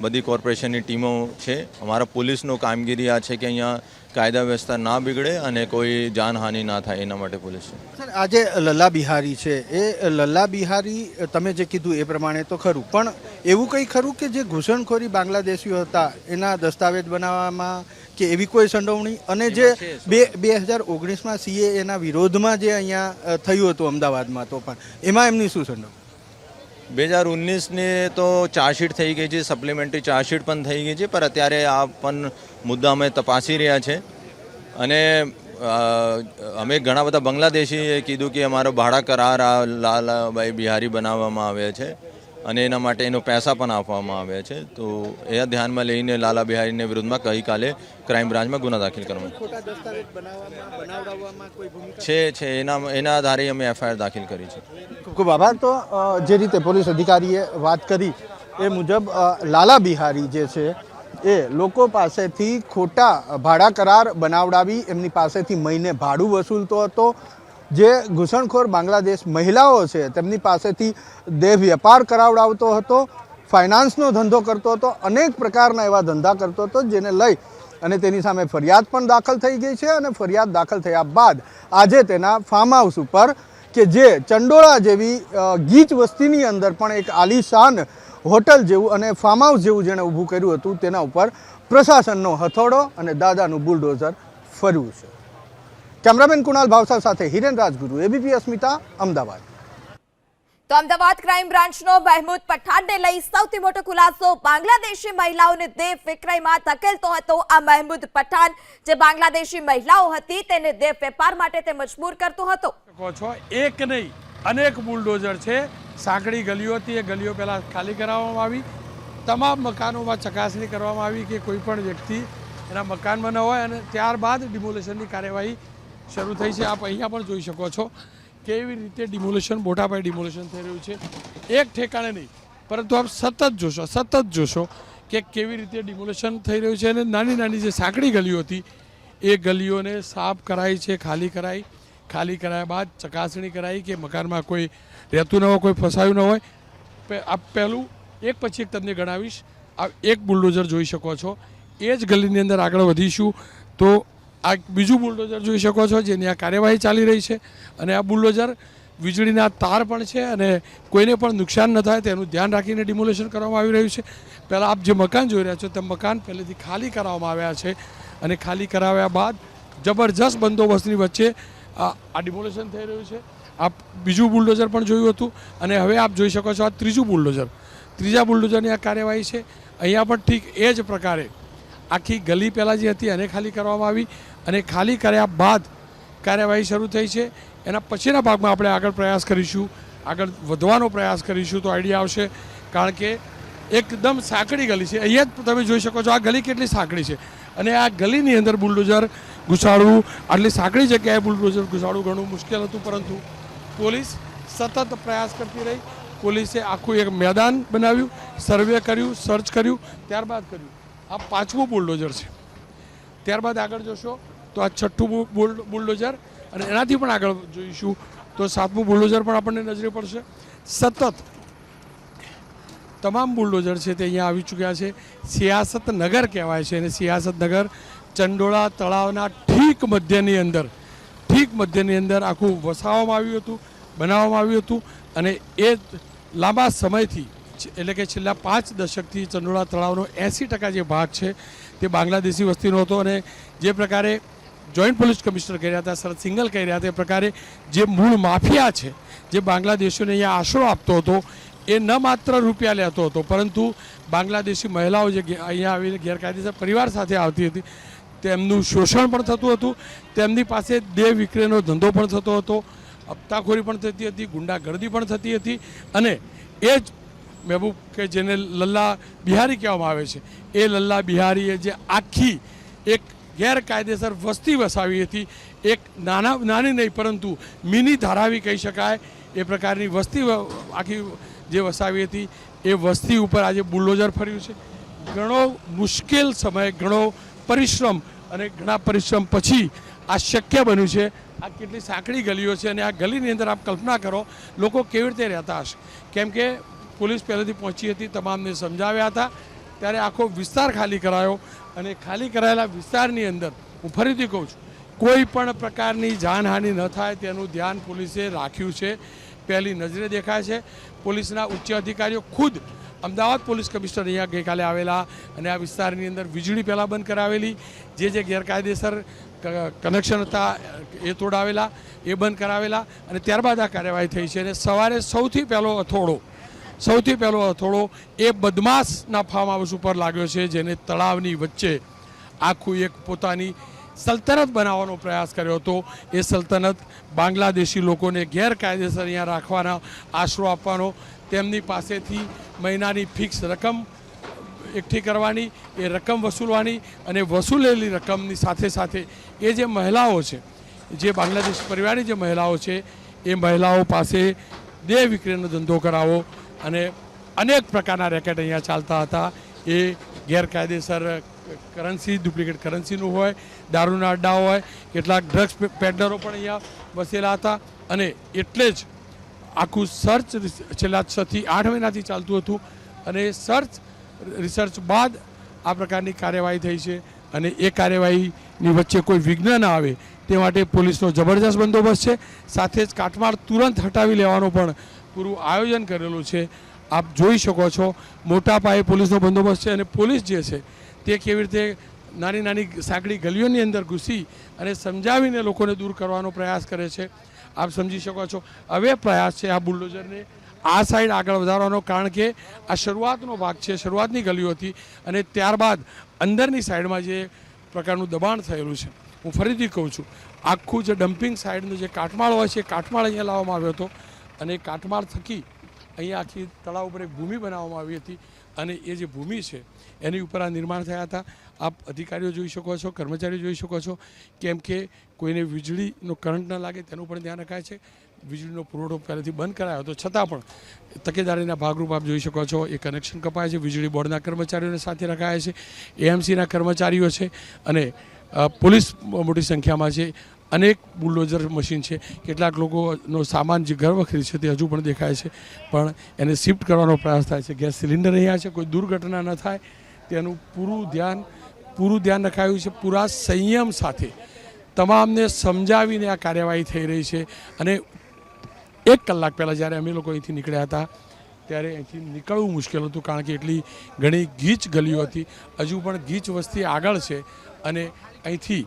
બધી કોર્પોરેશનની ટીમો છે અમારા પોલીસનો કામગીરી આ છે કે અહીંયા કાયદા વ્યવસ્થા ના બિગડે અને કોઈ જાનહાનિ ના થાય એના માટે પોલીસ છે સર આજે લલ્લા બિહારી છે એ લલ્લા બિહારી તમે જે કીધું એ પ્રમાણે તો ખરું પણ એવું કંઈ ખરું કે જે ઘૂસણખોરી બાંગ્લાદેશીઓ હતા એના દસ્તાવેજ બનાવવામાં કે એવી કોઈ સંડોવણી અને જે 2019માં CAA એના વિરોધમાં જે અહીંયા થયું હતું અમદાવાદમાં તો પણ એમાં એમની શું સંડોવણી 2019ને તો ચાર્જશીટ થઈ ગઈ છે સપ્લિમેન્ટરી ચાર્જશીટ પણ થઈ ગઈ છે પણ અત્યારે આ પણ મુદ્દા અમે તપાસી રહ્યા છે અને અમે ઘણા બધા બાંગ્લાદેશીએ કીધું કે અમારો ભાડા કરાર આ લાલાભાઈ બિહારી બનાવવામાં આવ્યા છે અને એના માટે એનો પૈસા પણ આપવામાં આવ્યા છે તો એ ધ્યાનમાં લઈને લાલા બિહારીને વિરુદ્ધમાં ગઈકાલે ક્રાઇમ બ્રાન્ચમાં ગુના દાખલ કરવામાં છે એના આધારે અમે FIR દાખલ કરી છે ખૂબ ખૂબ આભાર તો જે રીતે પોલીસ અધિકારીએ વાત કરી એ મુજબ લાલા બિહારી જે છે એ લોકો પાસેથી ખોટા ભાડા કરાર બનાવડાવી એમની પાસેથી મહિને ભાડું વસૂલતો હતો જે ઘૂસણખોર બાંગ્લાદેશ મહિલાઓ છે તેમની પાસેથી દેહ વેપાર કરાવડાવતો હતો ફાઇનાન્સનો ધંધો કરતો હતો અનેક પ્રકારના એવા ધંધા કરતો હતો જેને લઈ અને તેની સામે ફરિયાદ પણ દાખલ થઈ ગઈ છે અને ફરિયાદ દાખલ થયા બાદ આજે તેના ફાર્મ હાઉસ ઉપર કે જે ચંડોળા જેવી ગીચ વસ્તીની અંદર પણ એક આલીશાન હોટલ જેવું અને ફાર્મ હાઉસ જેવું જેણે ઊભું કર્યું હતું તેના ઉપર પ્રશાસનનો હથોડો અને દાદાનું બુલડોઝર ફર્યું છે કેમેરામેન કુણાલ ભાવસાર સાથે હિરેન રાજગુરુ ABP અસ્મિતા અમદાવાદ તો અમદાવાદ ક્રાઇમ બ્રાન્ચનો મહેમૂદ પઠાણને લઈ સૌથી મોટો ખુલાસો બાંગ્લાદેશી મહિલાઓને દેહ વિક્રયમાં ધકેલતો હતો આ મહેમૂદ પઠાણ જે બાંગ્લાદેશી મહિલાઓ હતી તેને દેહ વેપાર માટે તે મજબૂર કરતો હતો એક નહીં અનેક બુલડોઝર છે સાંકડી ગલીઓ હતી એ ગલીઓ પહેલાં ખાલી કરાવવામાં આવી તમામ મકાનોમાં ચકાસણી કરવામાં આવી કે કોઈ પણ વ્યક્તિ એના મકાનમાં ન હોય અને ત્યારબાદ ડિમોલેશનની કાર્યવાહી શરૂ થઈ છે આપ અહીંયા પણ જોઈ શકો છો કેવી રીતે ડિમોલેશન મોટા પાયે ડિમોલેશન થઈ રહ્યું છે એક ઠેકાણે નહીં પરંતુ આપ સતત જોશો કે કેવી રીતે ડિમોલેશન થઈ રહ્યું છે અને નાની નાની જે સાંકડી ગલીઓ હતી એ ગલીઓને સાફ કરાઈ છે ખાલી કરાયા બાદ ચકાસણી કરાઈ કે મકાનમાં કોઈ રહેતું ન હોય કોઈ ફસાયું ન હોય આપ પહેલું એક પછી એક તમને ગણાવીશ આપ એક બુલડોઝર જોઈ શકો છો એ જ ગલીની અંદર આગળ વધીશું તો આ બીજું બુલડોઝર જોઈ શકો છો જેની આ કાર્યવાહી ચાલી રહી છે અને આ બુલડોઝર વીજળીના તાર પણ છે અને કોઈને પણ નુકસાન ન થાય તેનું ધ્યાન રાખીને ડિમોલેશન કરવામાં આવી રહ્યું છે પહેલાં આપ જે મકાન જોઈ રહ્યા છો તે મકાન પહેલેથી ખાલી કરાવવામાં આવ્યા છે અને ખાલી કરાવ્યા બાદ જબરજસ્ત બંદોબસ્તની વચ્ચે આ ડિમોલેશન થઈ રહ્યું છે આપ બીજું બુલડોઝર પણ જોયું હતું અને હવે આપ જોઈ શકો છો આ ત્રીજું બુલડોઝર ત્રીજા બુલડોઝરની આ કાર્યવાહી છે. અહીંયા પણ ઠીક એ જ પ્રકારે આખી ગલી પહેલાં જે હતી એને ખાલી કરવામાં આવી અને ખાલી કર્યા બાદ કાર્યવાહી શરૂ થઈ છે. એના પછીના ભાગમાં આપણે આગળ પ્રયાસ કરીશું, આગળ વધવાનો પ્રયાસ કરીશું તો આઈડિયા આવશે. કારણ કે એકદમ સાંકડી ગલી છે. અહીંયા જ તમે જોઈ શકો છો આ ગલી કેટલી સાંકડી છે અને આ ગલીની અંદર બુલડોઝર ઘુસાડવું, આટલી સાંકડી જગ્યાએ બુલડોઝર ઘુસાડવું ઘણું મુશ્કેલ હતું, પરંતુ પોલીસ સતત પ્રયાસ કરતી રહી. પોલીસે આખું એક મેદાન બનાવ્યું, સર્વે કર્યું, સર્ચ કર્યું, ત્યારબાદ કર્યું. આ 5મું બુલડોઝર છે. ત્યારબાદ આગળ જોશો તો આ 6થું બુલડોઝર અને એનાથી પણ આગળ જોઈશું તો 7મું બુલડોઝર પણ આપણને નજરે પડશે. સતત તમામ બુલડોઝર છે તે અહીંયા આવી ચૂક્યા છે. સિયાસત નગર કહેવાય છે અને સિયાસત નગર ચંડોળા તળાવના ઠીક મધ્યની અંદર આખું વસાવવામાં આવ્યું હતું, બનાવવામાં આવ્યું હતું અને એ લાંબા સમયથી એટલે કે છેલ્લા 5 દશકથી ચંડોળા તળાવનો 80% જે ભાગ છે તે બાંગ્લાદેશી વસ્તીનો હતો. અને જે પ્રકારે જોઈન્ટ પોલીસ કમિશનર કહી રહ્યા હતા, શરદ સિંઘલ કહી રહ્યા હતા, એ પ્રકારે જે મૂળ માફિયા છે જે બાંગ્લાદેશીઓને અહીંયા આશરો આપતો હતો એ ન માત્ર રૂપિયા લેતો હતો પરંતુ બાંગ્લાદેશી મહિલાઓ જે અહીંયા આવીને ગેરકાયદેસર પરિવાર સાથે આવતી હતી તેમનું શોષણ પણ થતું હતું, તેમની પાસે દેહ વિક્રયનો ધંધો પણ થતો હતો, હપ્તાખોરી પણ થતી હતી, ગુંડાગર્દી પણ થતી હતી. અને એ જ મહેબૂબ કે જેને લલ્લા બિહારી કહેવામાં આવે છે એ લલ્લા બિહારીએ જે આખી એક ગેરકાયદેસર વસ્તી વસાવી હતી, એક નાની નહીં પરંતુ મિની ધારાવી કહી શકાય એ પ્રકારની વસ્તી આખી જે વસાવી હતી એ વસ્તી ઉપર આજે બુલડોઝર ફર્યું છે. ઘણો મુશ્કેલ સમય, ઘણો પરિશ્રમ અને ઘણા પરિશ્રમ પછી આ શક્ય બન્યું છે. આ કેટલી સાંકડી ગલીઓ છે અને આ ગલીની અંદર આપ કલ્પના કરો લોકો કેવી રીતે રહેતા હશે. કેમ કે પોલીસ પહેલેથી પહોંચી હતી, તમામને સમજાવ્યા હતા, ત્યારે આખો વિસ્તાર ખાલી કરાયો અને ખાલી કરાયેલા વિસ્તારની અંદર હું ફરીથી કહું છું કોઈ પણ પ્રકારની જાનહાનિ ન થાય તેનું ધ્યાન પોલીસે રાખ્યું છે. પહેલી નજરે દેખાય છે. પોલીસના ઉચ્ચ અધિકારીઓ ખુદ અમદાવાદ પોલીસ કમિશનર અહીંયા ગઈકાલે આવેલા અને આ વિસ્તારની અંદર વીજળી પહેલાં બંધ કરાવેલી, જે ગેરકાયદેસર કનેક્શન હતા એ તોડાવેલા, એ બંધ કરાવેલા અને ત્યારબાદ આ કાર્યવાહી થઈ છે. અને સવારે સૌથી પહેલો હથોડો એ બદમાશના ફાર્મ હાઉસ ઉપર લાગ્યો છે જેને તળાવની વચ્ચે આખું એક પોતાની સલ્તનત બનાવવાનો પ્રયાસ કર્યો હતો. એ સલ્તનત બાંગ્લાદેશી લોકોને ગેરકાયદેસર અહીંયા રાખવાના, આશરો આપવાનો, તેમની પાસેથી મહિનાની ફિક્સ રકમ એકઠી કરવાની, એ રકમ વસૂલવાની અને વસૂલેલી રકમની સાથે એ જે મહિલાઓ છે, જે બાંગ્લાદેશી પરિવારની જે મહિલાઓ છે એ મહિલાઓ પાસે દેહ વિક્રયનો ધંધો કરાવો અને અનેક પ્રકારના રેકેટ અહીંયા ચાલતા હતા. એ ગેરકાયદેસર કરન્સી, ડુપ્લિકેટ કરન્સીનું હોય, દારૂના અડ્ડાઓ હોય, કેટલાક ડ્રગ્સ પેડલરો પણ અહીંયા વસેલા હતા. અને એટલે જ આખું સર્ચ છેલ્લા 6 થી 8 મહિનાથી ચાલતું હતું અને સર્ચ રિસર્ચ બાદ આ પ્રકારની કાર્યવાહી થઈ છે. અને એ કાર્યવાહીની વચ્ચે કોઈ વિઘ્ન ના આવે તે માટે પોલીસનો જબરજસ્ત બંદોબસ્ત છે. સાથે જ કાટમાળ તુરંત હટાવી લેવાનો પણ પૂરું આયોજન કરેલું છે. આપ જોઈ શકો છો મોટા પાયે પોલીસનો બંદોબસ્ત છે અને પોલીસ જે છે તે કેવી રીતે નાની સાંકડી ગલીઓની અંદર ઘૂસી અને સમજાવીને લોકોને દૂર કરવાનો પ્રયાસ કરે છે આપ સમજી શકો છો. હવે પ્રયાસ છે આ બુલડોઝરને આ સાઈડ આગળ વધારવાનો, કારણ કે આ શરૂઆતનો ભાગ છે, શરૂઆતની ગલીઓ હતી અને ત્યારબાદ અંદરની સાઈડમાં જે પ્રકારનું દબાણ થયેલું છે. હું ફરીથી કહું છું આખું જે ડમ્પિંગ સાઈડનું જે કાટમાળ હોય છે, કાટમાળ અહીંયા લાવવામાં આવ્યો હતો અને એ કાટમાળ થકી અહીંયા આખી તળાવ ઉપર એક ભૂમિ બનાવવામાં આવી હતી અને એ જે ભૂમિ છે એની ઉપર આ નિર્માણ થયા હતા. આપ અધિકારીઓ જોઈ શકો છો, કર્મચારીઓ જોઈ શકો છો, કેમ કે કોઈને વીજળીનો કરંટ ન લાગે તેનું પણ ધ્યાન રખાય છે. વીજળીનો પુરવઠો પહેલેથી બંધ કરાયો હતો છતાં પણ તકેદારીના ભાગરૂપ આપ જોઈ શકો છો એ કનેક્શન કપાય છે. વીજળી બોર્ડના કર્મચારીઓને સાથે રખાયા છે, એએમસીના કર્મચારીઓ છે અને પોલીસ મોટી સંખ્યામાં છે. અનેક બુલડોઝર મશીન છે. કેટલાક લોકોનો સામાન જે ઘર વખરી છે તે હજુ પણ દેખાય છે, પણ એને શિફ્ટ કરવાનો પ્રયાસ થાય છે. ગેસ સિલિન્ડર અહીંયા છે, કોઈ દુર્ઘટના ન થાય તેનું પૂરું ધ્યાન રખાયું છે. પૂરા સંયમ સાથે તમામને સમજાવીને આ કાર્યવાહી થઈ રહી છે. અને 1 કલાક પહેલાં જ્યારે અમે લોકો અહીંથી નીકળ્યા હતા ત્યારે અહીંથી નીકળવું મુશ્કેલ હતું, કારણ કે એટલી ઘણી ગીચ ગલીઓ હતી. હજુ પણ ગીચ વસ્તી આગળ છે અને અહીંથી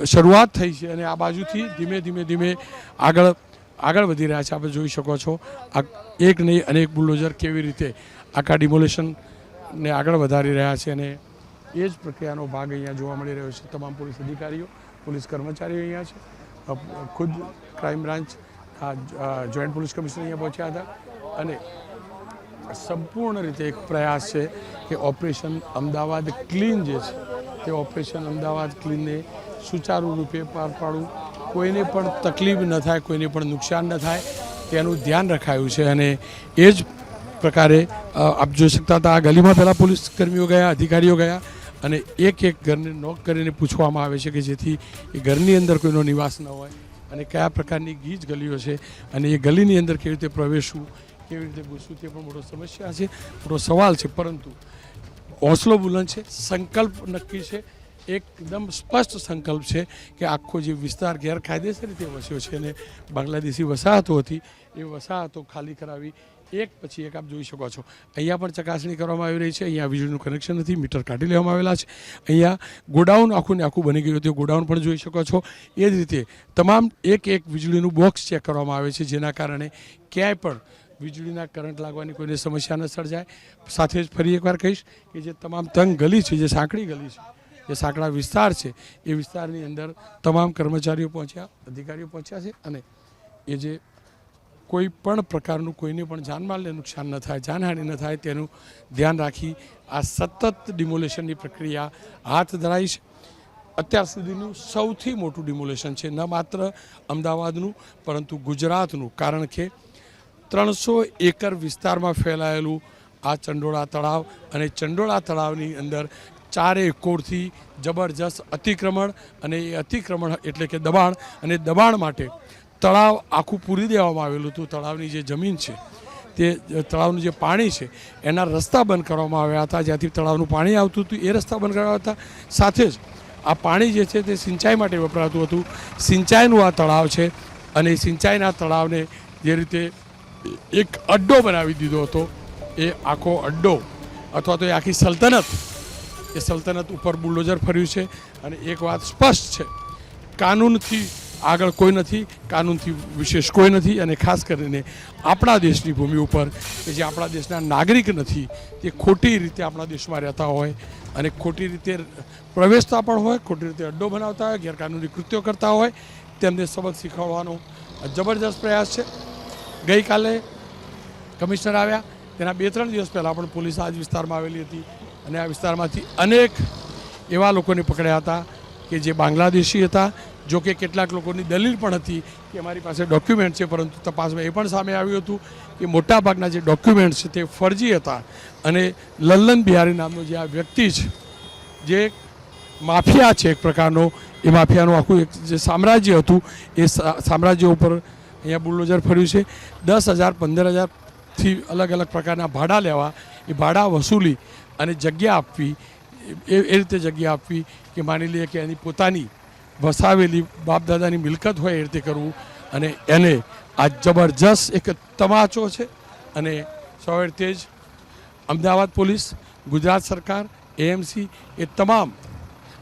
શરૂઆત થઈ છે અને આ બાજુથી ધીમે આગળ વધી રહ્યા છે. આપણે જોઈ શકો છો આ એક નહીં અનેક બુલડોઝર કેવી રીતે આખા ડિમોલેશનને આગળ વધારી રહ્યા છે અને એ જ પ્રક્રિયાનો ભાગ અહીંયા જોવા મળી રહ્યો છે. તમામ પોલીસ અધિકારીઓ, પોલીસ કર્મચારીઓ અહીંયા છે. ખુદ crime branch joint police commissioner અહીંયા પહોંચ્યા હતા અને સંપૂર્ણ રીતે એક પ્રયાસ છે કે ઓપરેશન અમદાવાદ ક્લીન જે છે તે ઓપરેશન અમદાવાદ ક્લીનને સુચારુ રૂપે પાર પાડવું, કોઈને પણ તકલીફ ન થાય, કોઈને પણ નુકસાન ન થાય તેનું ધ્યાન રખાયું છે. અને એ જ પ્રકારે આપ જોઈ શકતા હતા આ ગલીમાં પહેલાં પોલીસ કર્મીઓ ગયા, અધિકારીઓ ગયા અને એક એક ઘરને નોક કરીને પૂછવામાં આવે છે કે જેથી એ ઘરની અંદર કોઈનો નિવાસ ન હોય અને કયા પ્રકારની ગીચ ગલીઓ છે અને એ ગલીની અંદર કેવી રીતે પ્રવેશવું, કેવી રીતે ઘૂસવું તે પણ મોટો સમસ્યા છે, મોટો સવાલ છે. પરંતુ હોંસલો બુલંદ છે, સંકલ્પ નક્કી છે, એકદમ સ્પષ્ટ સંકલ્પ છે કે આખો જે વિસ્તાર ગેરકાયદેસર રીતે વસ્યો છે અને બાંગ્લાદેશી વસાહતો હતી એ વસાહતો ખાલી કરાવી એક પછી એક આપ જોઈ શકો છો. અહીંયા પણ ચકાસણી કરવામાં આવી રહી છે. અહીંયા વીજળીનું કનેક્શન નથી, મીટર કાઢી લેવામાં આવેલા છે. અહીંયા ગોડાઉન આખું ને આખું બની ગયું હતું, ગોડાઉન પણ જોઈ શકો છો. એ જ રીતે તમામ એક એક વીજળીનું બોક્સ ચેક કરવામાં આવે છે જેના કારણે ક્યાંય પણ વીજળીના કરંટ લાગવાની કોઈને સમસ્યા ન સર્જાય. સાથે જ ફરી એકવાર કહીશ કે જે તમામ તંગ ગલી છે, જે સાંકડી ગલી છે, જે સાંકડા વિસ્તાર છે એ વિસ્તારની અંદર તમામ કર્મચારીઓ પહોંચ્યા, અધિકારીઓ પહોંચ્યા છે અને એ જે કોઈ પણ પ્રકારનું કોઈને પણ જાનમાલને નુકસાન ન થાય, જાનહાનિ ન થાય તેનું ધ્યાન રાખી આ સતત ડિમોલેશનની પ્રક્રિયા હાથ ધરાઈ છે. અત્યાર સુધીનું સૌથી મોટું ડિમોલેશન છે, ન માત્ર અમદાવાદનું પરંતુ ગુજરાતનું. કારણ કે 300 એકર વિસ્તારમાં ફેલાયેલું આ ચંડોળા તળાવ અને ચંડોળા તળાવની અંદર ચારે કોરથી જબરજસ્ત અતિક્રમણ અને એ અતિક્રમણ એટલે કે દબાણ અને દબાણ માટે તળાવ આખું પૂરી દેવામાં આવેલું હતું. તળાવની જે જમીન છે તે તળાવનું જે પાણી છે એના રસ્તા બંધ કરવામાં આવ્યા હતા. જ્યાંથી તળાવનું પાણી આવતું હતું એ રસ્તા બંધ કરાવ્યા હતા. સાથે જ આ પાણી જે છે તે સિંચાઈ માટે વપરાતું હતું. સિંચાઈનું આ તળાવ છે અને સિંચાઈના તળાવને જે રીતે એક અડ્ડો બનાવી દીધો હતો એ આખો અડ્ડો અથવા તો એ આખી સલ્તનત, એ સલ્તનત ઉપર બુલડોઝર ફર્યું છે. અને એક વાત સ્પષ્ટ છે, કાનૂનથી આગળ કોઈ નથી, કાનૂનથી વિશેષ કોઈ નથી. અને ખાસ કરીને આપણા દેશની ભૂમિ ઉપર કે જે આપણા દેશના નાગરિક નથી તે ખોટી રીતે આપણા દેશમાં રહેતા હોય અને ખોટી રીતે પ્રવેશતા પણ હોય, ખોટી રીતે અડ્ડો બનાવતા હોય, ગેરકાનૂની કૃત્યો કરતા હોય, તેમને સબક શીખવવાનો જબરજસ્ત પ્રયાસ છે. ગઈકાલે કમિશનર આવ્યા તેના 2-3 દિવસ પહેલાં પણ પોલીસ આ જ વિસ્તારમાં આવેલી હતી અને આ વિસ્તારમાંથી અનેક એવા લોકોને પકડ્યા હતા કે જે બાંગ્લાદેશી હતા. જો કે કેટલાક લોકોની દલીલ પણ હતી કે અમારી પાસે ડોક્યુમેન્ટ છે, પરંતુ તપાસમાં એ પણ સામે આવ્યું હતું કે મોટાભાગના જે ડોક્યુમેન્ટ છે તે ફરજી હતા. અને લલ્લન બિહારી નામનો જે આ વ્યક્તિ છે, જે માફિયા છે એક પ્રકારનો, એ માફિયાનું આખું એક જે સામ્રાજ્ય હતું એ સામ્રાજ્ય ઉપર અહીંયા બુલડોઝર ફર્યું છે. 10,000 15,000થી અલગ અલગ પ્રકારના ભાડા લેવા, એ ભાડા વસૂલી અને જગ્યા આપવી, એ રીતે જગ્યા આપવી કે માની લઈએ કે એની પોતાની વસાવેલી બાપદાદાની મિલકત હોય એ રીતે કરવું. અને એને આ જબરજસ્ત એક તમાચો છે. અને સવારે તેજ અમદાવાદ પોલીસ, ગુજરાત સરકાર, એએમસી એ તમામ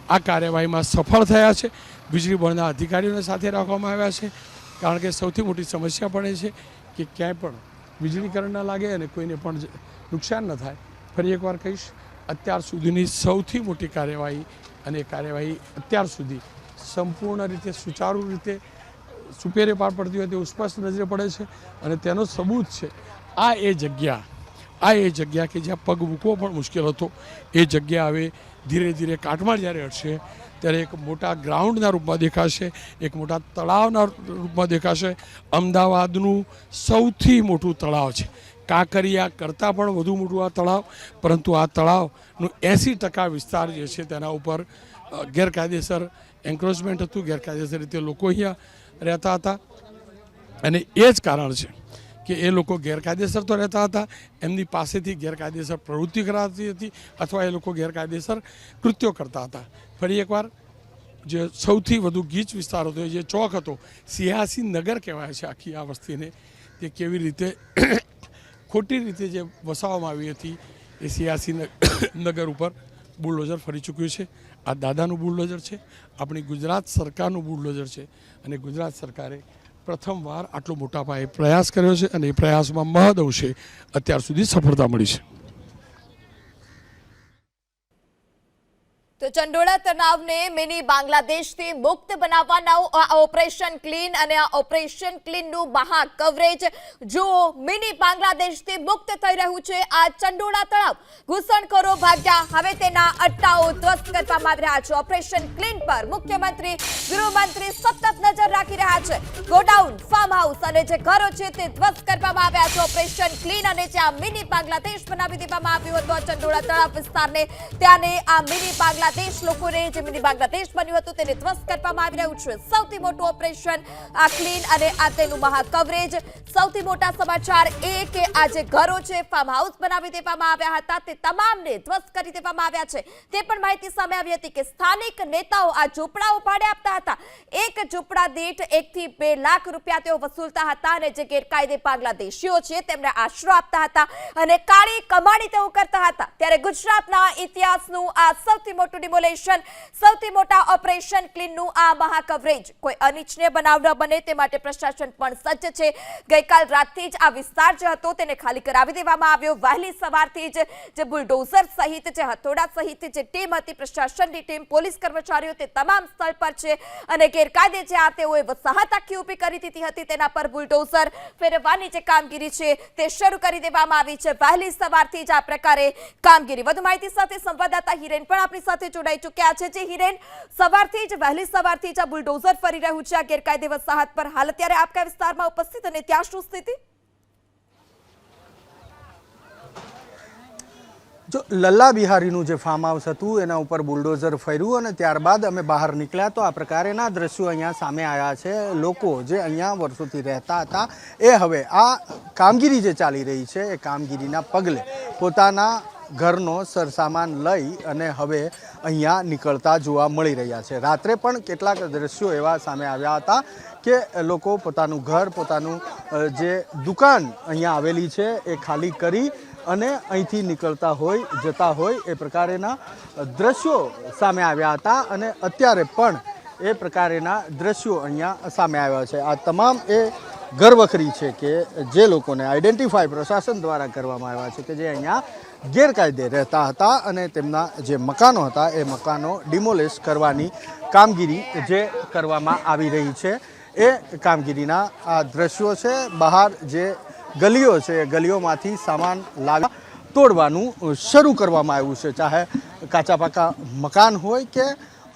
આ કાર્યવાહીમાં સફળ થયા છે. વીજળી બોર્ડના અધિકારીઓને સાથે રાખવામાં આવ્યા છે. કારણ કે સૌથી મોટી સમસ્યા પણ એ છે કે ક્યાંય પણ વીજળી કરંટ ન લાગે અને કોઈને પણ નુકસાન ન થાય. ફરી એકવાર કહીશ, અત્યાર સુધીની સૌથી મોટી કાર્યવાહી અને એ કાર્યવાહી અત્યાર સુધી સંપૂર્ણ રીતે સુચારુ રીતે સુપેરે પાર પડતી હોય તેવું સ્પષ્ટ નજરે પડે છે. અને તેનો સબૂત છે આ એ જગ્યા કે જ્યાં પગ મૂકવો પણ મુશ્કેલ હતો, એ જગ્યા હવે ધીરે ધીરે કાટમાળ જ્યારે હટશે ત્યારે એક મોટા ગ્રાઉન્ડના રૂપમાં દેખાશે, એક મોટા તળાવના રૂપમાં દેખાશે. અમદાવાદનું સૌથી મોટું તળાવ છે, કાંકરિયા કરતાં પણ વધુ મોટું આ તળાવ. પરંતુ આ તળાવનું 80% વિસ્તાર જે છે તેના ઉપર ગેરકાયદેસર એન્ક્રોચમેન્ટ હતું, ગેરકાયદેસર રીતે લોકો અહીંયા રહેતા હતા. અને એ જ કારણ છે કે એ લોકો ગેરકાયદેસર તો રહેતા હતા, એમની પાસેથી ગેરકાયદેસર પ્રવૃત્તિ કરાતી હતી અથવા એ લોકો ગેરકાયદેસર કૃત્યો કરતા હતા. ફરી એકવાર, જે સૌથી વધુ ગીચ વિસ્તાર હતો, જે ચોક હતો, સિંહાસી નગર કહેવાય છે આખી આ વસ્તીને, તે કેવી રીતે ખોટી રીતે જે વસાવવામાં આવી હતી એ સિંહાસી નગર ઉપર બુલડોઝર ફરી ચૂક્યું છે. આ દાદાનું બુલડોઝર છે, આપણી ગુજરાત સરકારનું બુલડોઝર છે. અને ગુજરાત સરકારે પ્રથમવાર આટલો મોટા પાયે પ્રયાસ કર્યો છે અને એ પ્રયાસમાં મહદ અંશે અત્યાર સુધી સફળતા મળી છે. તો ચંડોળા તળાવને મિની બાંગ્લાદેશથી મુક્ત બનાવવાનું આ ઓપરેશન ક્લીન અને આ ઓપરેશન ક્લીનનું મહા કવરેજ જો મિની બાંગ્લાદેશથી મુક્ત થઈ રહ્યું છે આ ચંડોળા તળાવ ઘૂસણખોરો ભાગ્યા હવે તેના અટ્ટાઓ ધ્વસ્ત કરવામાં આવી રહ્યા છે ઓપરેશન ક્લીન પર મુખ્યમંત્રી ગૃહમંત્રી સતત નજર રાખી રહ્યા છે ગોડાઉન ફાર્મ હાઉસ અને જે ઘરો છે તે ધ્વસ્ત કરવામાં આવ્યા છે ઓપરેશન ક્લીન અને જ્યાં મિની બાંગ્લાદેશ બનાવી દેવામાં આવ્યું હતું ચંડોળા તળાવ વિસ્તારને ત્યાંને આ મિની બાંગ્લાદેશ લોકોને જે મિની બાંગ્લાદેશ બન્યું હતું તેને ધ્વસ્ત કરવામાં આવી રહ્યું છે સૌથી મોટું ઓપરેશન આ ક્લીન અને આ તેનું મહા કવરેજ સૌથી મોટા સમાચાર એ કે આ જે ઘરો છે ફાર્મ હાઉસ બનાવી દેવામાં આવ્યા હતા તે તમામને ધ્વસ્ત કરી દેવામાં આવ્યા છે તે પણ માહિતી સામે આવી હતી કે સ્થાનિક નેતાઓ આ ઝૂંપડાઓ ભાડે આપતા હતા એક ઝૂંપડા દીઠ 1 થી 2 લાખ રૂપિયા તેઓ વસૂલતા હતા અને જે ગેરકાયદે બાંગ્લાદેશીઓ છે તેમને આશરો આપતા હતા અને કાળી કમાણી તેઓ કરતા હતા ત્યારે ગુજરાતના ઇતિહાસનું આ સૌથી મોટું ડિમોલેશન સૌથી મોટા ઓપરેશન ક્લીનનું આ મહા કવરેજ કોઈ અનિચ્છનીય બનાવ ન બને તે માટે પ્રશાસન પણ સજ્જ છે ગઈકાલ રાતથી જ આ વિસ્તાર જે હતો તેને ખાલી કરાવી દેવામાં આવ્યો વહેલી સવારથી જ જે બુલડોઝર સહિત જે હથોડા સહિત જે ટીમ હતી પ્રશાસનની ટીમ પોલીસ કર્મચારીઓ તે તમામ સ્થળ પર છે અને ગેરકાયદે જે આ તેઓએ વસાહત આખી ઊભી કરી દીધી હતી તેના પર બુલડોઝર ફેરવવાની જે કામગીરી છે તે શરૂ કરી દેવામાં આવી છે વહેલી સવારથી જ આ પ્રકારે કામગીરી વધુ માહિતી સાથે સંવાદદાતા હિરેન પણ આપણી સાથે જોડાઈ ચૂક્યા છે જે હિરેન સવારથી જ વહેલી સવારથી જ આ બુલડોઝર ફરી રહ્યું છે આ ગેરકાયદે વસાહત પર હાલ અત્યારે આપ કયા વિસ્તારમાં ઉપસ્થિત અને ત્યાં શું સ્થિતિ જો લલ્લા બિહારીનું જે ફાર્મ હાઉસ હતું એના ઉપર બુલડોઝર ફર્યું અને ત્યારબાદ અમે બહાર નીકળ્યા તો આ પ્રકારેના દ્રશ્યો અહીંયા સામે આવ્યા છે લોકો જે અહીંયા વર્ષોથી રહેતા હતા એ હવે આ કામગીરી જે ચાલી રહી છે એ કામગીરીના પગલે પોતાના ઘરનો સરસામાન લઈ અને હવે અહીંયા નીકળતા જોવા મળી રહ્યા છે રાત્રે પણ કેટલાક દ્રશ્યો એવા સામે આવ્યા હતા કે લોકો પોતાનું ઘર પોતાનું જે દુકાન અહીંયા આવેલી છે એ ખાલી કરી અને અહીંથી નીકળતા હોય જતા હોય એ પ્રકારેના દ્રશ્યો સામે આવ્યા હતા અને અત્યારે પણ એ પ્રકારેના દ્રશ્યો અહીંયા સામે આવ્યા છે આ તમામ એ ઘરવખરી છે કે જે લોકોને આઈડેન્ટિફાઈ પ્રશાસન દ્વારા કરવામાં આવ્યા છે કે જે અહીંયા ગેરકાયદે રહેતા હતા અને તેમના જે મકાનો હતા એ મકાનો ડિમોલિશ કરવાની કામગીરી જે કરવામાં આવી રહી છે એ કામગીરીના આ દ્રશ્યો છે બહાર જે ગલીઓ છે ગલીઓમાંથી સામાન લાવી તોડવાનું શરૂ કરવામાં આવ્યું છે ચાહે કાચા પાકા મકાન હોય કે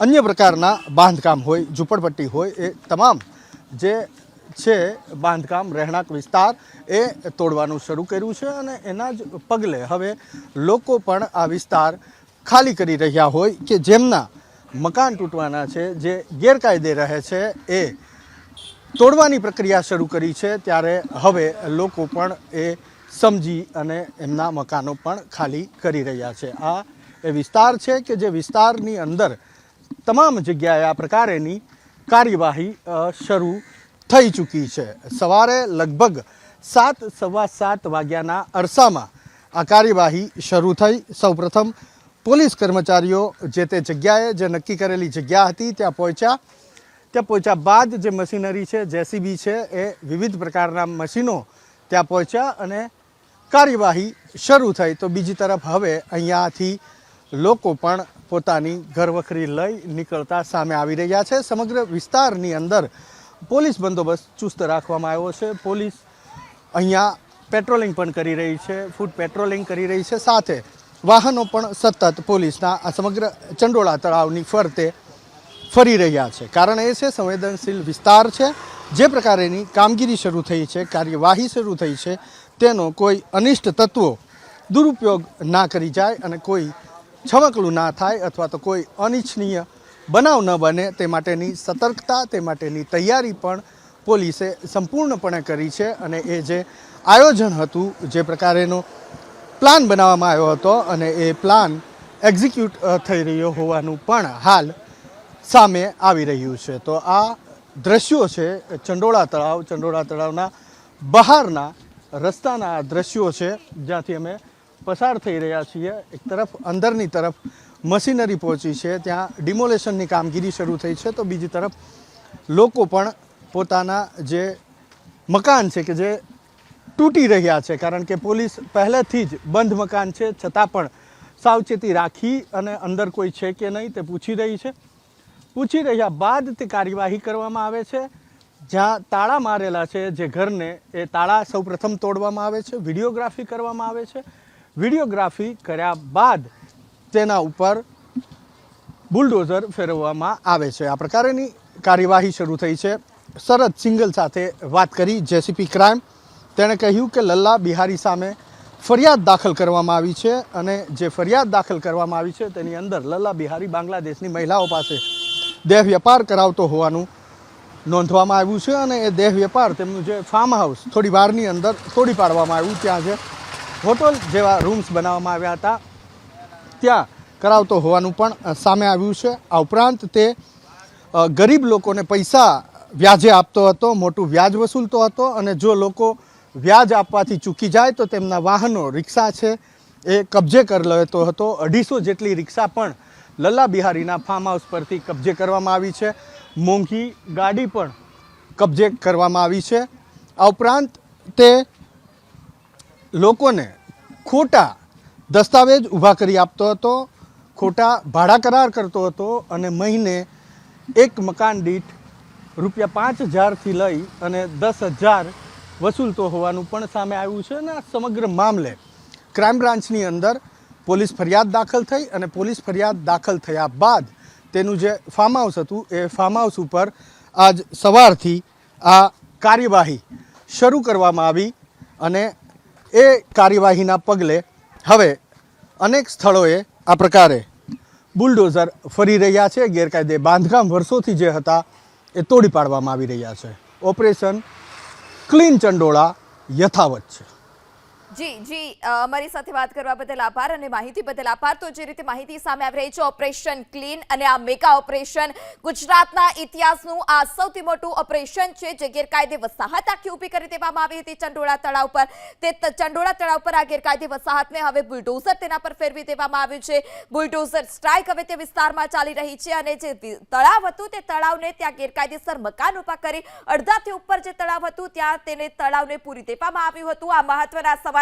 અન્ય પ્રકારના બાંધકામ હોય ઝૂંપડપટ્ટી હોય એ તમામ જે છે બાંધકામ રહેણાંક વિસ્તાર એ તોડવાનું શરૂ કર્યું છે અને એના જ પગલે હવે લોકો પણ આ વિસ્તાર ખાલી કરી રહ્યા હોય કે જેમના મકાન તૂટવાના છે જે ગેરકાયદે રહે છે એ તોડવાની પ્રક્રિયા શરૂ કરી છે ત્યારે હવે લોકો પણ એ સમજી અને એમના મકાનો પણ ખાલી કરી રહ્યા છે આ એ વિસ્તાર છે કે જે વિસ્તારની અંદર તમામ જગ્યાએ આ પ્રકારેની કાર્યવાહી શરૂ થઈ ચૂકી છે સવારે લગભગ 7 સવા 7 વાગ્યાના અરસામાં આ કાર્યવાહી શરૂ થઈ સૌપ્રથમ પોલીસ કર્મચારીઓ જે તે જગ્યાએ જે નક્કી કરેલી જગ્યા હતી ત્યાં પહોંચ્યા બાદ જે મશીનરી છે જેસીબી છે એ વિવિધ પ્રકારના મશીનો ત્યાં પહોંચ્યા અને કાર્યવાહી શરૂ થઈ તો બીજી તરફ હવે અહીંયાથી લોકો પણ પોતાની ઘરવખરી લઈ નીકળતા સામે આવી રહ્યા છે સમગ્ર વિસ્તારની અંદર પોલીસ બંદોબસ્ત ચુસ્ત રાખવામાં આવ્યો છે પોલીસ અહીંયા પેટ્રોલિંગ પણ કરી રહી છે ફૂટ પેટ્રોલિંગ કરી રહી છે સાથે વાહનો પણ સતત પોલીસના આ સમગ્ર ચંડોળા તળાવની ફરતે ફરી રહ્યા છે કારણ એ છે સંવેદનશીલ વિસ્તાર છે જે પ્રકારેની કામગીરી શરૂ થઈ છે કાર્યવાહી શરૂ થઈ છે તેનો કોઈ અનિષ્ટ તત્વો દુરુપયોગ ના કરી જાય અને કોઈ છમકલું ના થાય અથવા તો કોઈ અનિચ્છનીય બનાવ ન બને તે માટેની સતર્કતા તે માટેની તૈયારી પણ પોલીસે સંપૂર્ણપણે કરી છે અને એ જે આયોજન હતું જે પ્રકારેનો પ્લાન બનાવવામાં આવ્યો હતો અને એ પ્લાન એક્ઝિક્યુટ થઈ રહ્યો હોવાનું પણ હાલ સામે આવી રહ્યું છે તો આ દ્રશ્યો છે ચંડોળા તળાવના બહારના રસ્તાના દ્રશ્યો છે જ્યાંથી અમે પસાર થઈ રહ્યા છીએ એક તરફ અંદરની તરફ મશીનરી પહોંચી છે ત્યાં ડિમોલેશનની કામગીરી શરૂ થઈ છે તો બીજી તરફ લોકો પણ પોતાના જે મકાન છે કે જે તૂટી રહ્યા છે કારણ કે પોલીસ પહેલેથી જ બંધ મકાન છે છતાં પણ સાવચેતી રાખી અને અંદર કોઈ છે કે નહીં તે પૂછી રહી છે. પૂછી રહ્યા બાદ તે કાર્યવાહી કરવામાં આવે છે. જ્યાં તાળા મારેલા છે જે ઘરને એ તાળા સૌપ્રથમ તોડવામાં આવે છે, વિડીયોગ્રાફી કરવામાં આવે છે. વિડીયોગ્રાફી કર્યા બાદ તેના ઉપર બુલડોઝર ફેરવવામાં આવે છે. આ પ્રકારેની કાર્યવાહી શરૂ થઈ છે. શરદ સિંગલ સાથે વાત કરી જેસીપી ક્રાઇમ. તેણે કહ્યું કે લલ્લા બિહારી સામે ફરિયાદ દાખલ કરવામાં આવી છે અને જે ફરિયાદ દાખલ કરવામાં આવી છે તેની અંદર લલ્લા બિહારી બાંગ્લાદેશની મહિલાઓ પાસે દેહ વેપાર કરાવતો હોવાનું નોંધવામાં આવ્યું છે અને એ દેહ વેપાર તેમનું જે ફાર્મ હાઉસ થોડી વારની અંદર તોડી પાડવામાં આવ્યું. ત્યાં જે હોટલ જેવા રૂમ્સ બનાવવામાં આવ્યા હતા ત્યાં કરાવતો હોવાનું પણ સામે આવ્યું છે. આ ઉપરાંત તે ગરીબ લોકોને પૈસા વ્યાજે આપતો હતો, મોટું વ્યાજ વસૂલતો હતો અને જો લોકો વ્યાજ આપવાથી ચૂકી જાય તો તેમના વાહનો રિક્ષા છે એ કબજે કરી લેતો હતો. 250 જેટલી રિક્ષા પણ લલ્લા બિહારીના ફાર્મ હાઉસ પરથી કબજે કરવામાં આવી છે. મોંઘી ગાડી પણ કબજે કરવામાં આવી છે. આ ઉપરાંત તે લોકોને ખોટા દસ્તાવેજ ઊભા કરી આપતો હતો, ખોટા ભાડા કરાર કરતો હતો અને મહિને એક મકાન દીઠ ₹5000થી લઈ અને 10,000 વસૂલતો હોવાનું પણ સામે આવ્યું છે. અને આ સમગ્ર મામલે ક્રાઇમ બ્રાન્ચની અંદર પોલીસ ફરિયાદ દાખલ થઈ અને પોલીસ ફરિયાદ દાખલ થયા બાદ તેનું જે ફાર્મ હાઉસ હતું એ ફાર્મ હાઉસ ઉપર આજ સવારથી આ કાર્યવાહી શરૂ કરવામાં આવી અને એ કાર્યવાહીના પગલે હવે અનેક સ્થળોએ આ પ્રકારે બુલડોઝર ફરી રહ્યા છે. ગેરકાયદે બાંધકામ વર્ષોથી જે હતા એ તોડી પાડવામાં આવી રહ્યા છે. ઓપરેશન ક્લીન ચંડોળા યથાવત છે. જી અમારી સાથે વાત કરવા બદલ આભાર અને માહિતી બદલ આભાર. તો જે રીતે માહિતી સામે આવી રહી છે ઓપરેશન ક્લીન અને આ મેગા ઓપરેશન ગુજરાતના ઇતિહાસનું આ સૌથી મોટું ઓપરેશન છે જે ગેરકાયદે વસાહત આખી ઊભી કરી દેવામાં આવી હતી ચંડોળા તળાવ પર. તે ચંડોળા તળાવ પર આ ગેરકાયદે વસાહતને હવે બુલડોઝર તેના પર ફેરવી દેવામાં આવ્યું છે. બુલડોઝર સ્ટ્રાઇક હવે તે વિસ્તારમાં ચાલી રહી છે અને જે તળાવ હતું તે તળાવને ત્યાં ગેરકાયદેસર મકાન ઊભા કરી અડધાથી ઉપર જે તળાવ હતું ત્યાં તેને તળાવને પૂરી દેવામાં આવ્યું હતું. આ મહત્વના સમાચાર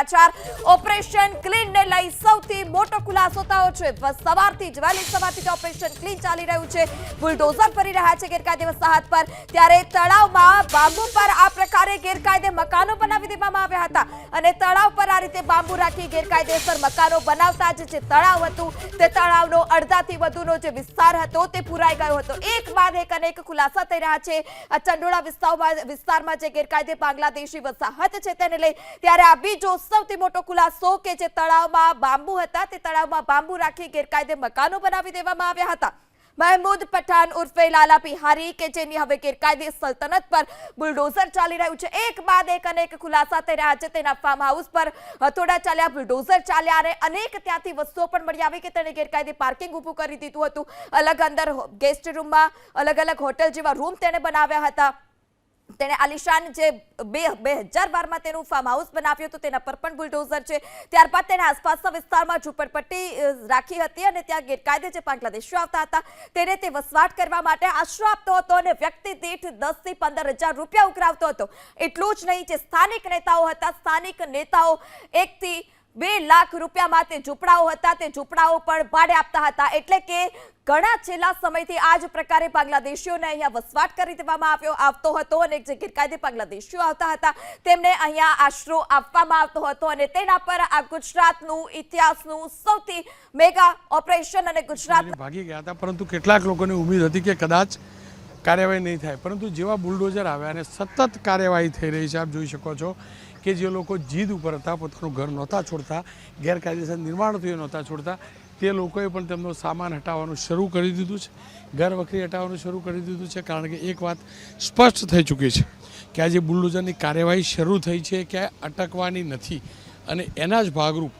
ઓપરેશન ક્લીન ને લઈ સૌથી મોટો ખુલાસો થયો છે. સવારથી જ વહેલી સવારથી ઓપરેશન ક્લીન ચાલી રહ્યું છે. બુલડોઝર ફરી રહ્યા છે ગેરકાયદે વસાહત પર. ત્યારે તળાવમાં બાંબુ પર આ પ્રકારે ગેરકાયદે મકાનો બનાવી દેવામાં આવ્યા હતા અને તળાવ પર આ રીતે બાંબુ રાખી ગેરકાયદેસર મકાનો બનાવતા જ જે તળાવ હતું તે તળાવનો અડધાથી વધુનો જે વિસ્તાર હતો તે પુરાઈ ગયો હતો. એક બાદ એક અનેક ખુલાસા થઈ રહ્યા છે આ ચંડોળા વિસ્તારમાં જે ગેરકાયદે બાંગ્લાદેશી વસાહત છે તેને લઈ. ત્યારે આ બીજો સૌથી મોટો ખુલાસો કે જે તળાવમાં બાંબુ હતા તે તળાવમાં બાંબુ રાખી ગેરકાયદે મકાનો બનાવી દેવામાં આવ્યા હતા. મહેમૂદ પઠાણ ઉર્ફે લાલા બિહારી કે જેની હવે ગેરકાયદે સલ્તનત પર બુલડોઝર ચાલી રહ્યું છે. એક બાદ એક અનેક ખુલાસા થઈ રહ્યા છે. તેના ફાર્મ હાઉસ પર હથોડા ચાલ્યા, બુલડોઝર ચાલ્યા અને અનેક ત્યાંથી વસ્તુઓ પણ મળી આવી કે તેણે ગેરકાયદે પાર્કિંગ ઊભું કરી દીધું હતું. અલગ અંદર ગેસ્ટ રૂમમાં અલગ અલગ હોટલ જેવા રૂમ તેણે બનાવ્યા હતા. તેણે આલિશાન જે 2012માં તેનું ફાર્મ હાઉસ બનાવ્યું હતું તેના પર પણ બુલડોઝર છે. ત્યારબાદ તેણે આસપાસના વિસ્તારમાં ઝૂંપડપટ્ટી રાખી હતી અને ત્યાં ગેરકાયદે જે બાંગ્લાદેશીઓ આવતા હતા તેને તે વસવાટ કરવા માટે આશરો આપતો હતો અને વ્યક્તિ દીઠ 10,000 થી 15,000 રૂપિયા ઉઘરાવતો હતો. એટલું જ નહીં, જે સ્થાનિક નેતાઓ હતા, સ્થાનિક નેતાઓ 1 થી 2 લાખ રૂપિયામાં તે ઝૂંપડાઓ હતા તે ઝૂંપડાઓ પણ ભાડે આપતા હતા. એટલે કે ઘણા છેલ્લા સમયથી આ જ પ્રકારે બાંગ્લાદેશીઓને અહીંયા વસવાટ કરી દેવામાં આવતો હતો અને જે ગેરકાયદે બાંગ્લાદેશીઓ આવતા હતા તેમને અહીંયા આશરો આપવામાં આવતો હતો અને તેના પર આ ગુજરાતનું ઇતિહાસનું સૌથી મેગા ઓપરેશન અને ગુજરાત ભાગી ગયા હતા. પરંતુ કેટલાક લોકોને ઉમ્મીદ હતી કે કદાચ કાર્યવાહી નહીં થાય, પરંતુ જેવા બુલડોઝર આવ્યા અને સતત કાર્યવાહી થઈ રહી છે. આપ જોઈ શકો છો કે જે લોકો જીદ ઉપર હતા, પોતાનું ઘર નહોતા છોડતા, ગેરકાયદેસર નિર્માણ થયું નહોતા છોડતા, તે લોકોએ પણ તેમનો સામાન હટાવવાનું શરૂ કરી દીધું છે, ઘર વખરી હટાવવાનું શરૂ કરી દીધું છે. કારણ કે એક વાત સ્પષ્ટ થઈ ચૂકી છે કે આ જે બુલડોઝરની કાર્યવાહી શરૂ થઈ છે કે અટકવાની નથી અને એના જ ભાગરૂપ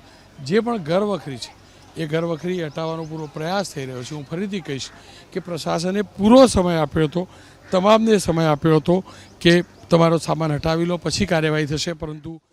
જે પણ ઘર વખરી છે એ ઘર વખરી હટાવવાનો પૂરો પ્રયાસ થઈ રહ્યો છે. હું ફરીથી કહીશ કે પ્રશાસને પૂરો સમય આપ્યો હતો, તમામને સમય આપ્યો હતો કે તમારો સામાન હટાવી લો પછી કાર્યવાહી થશે, પરંતુ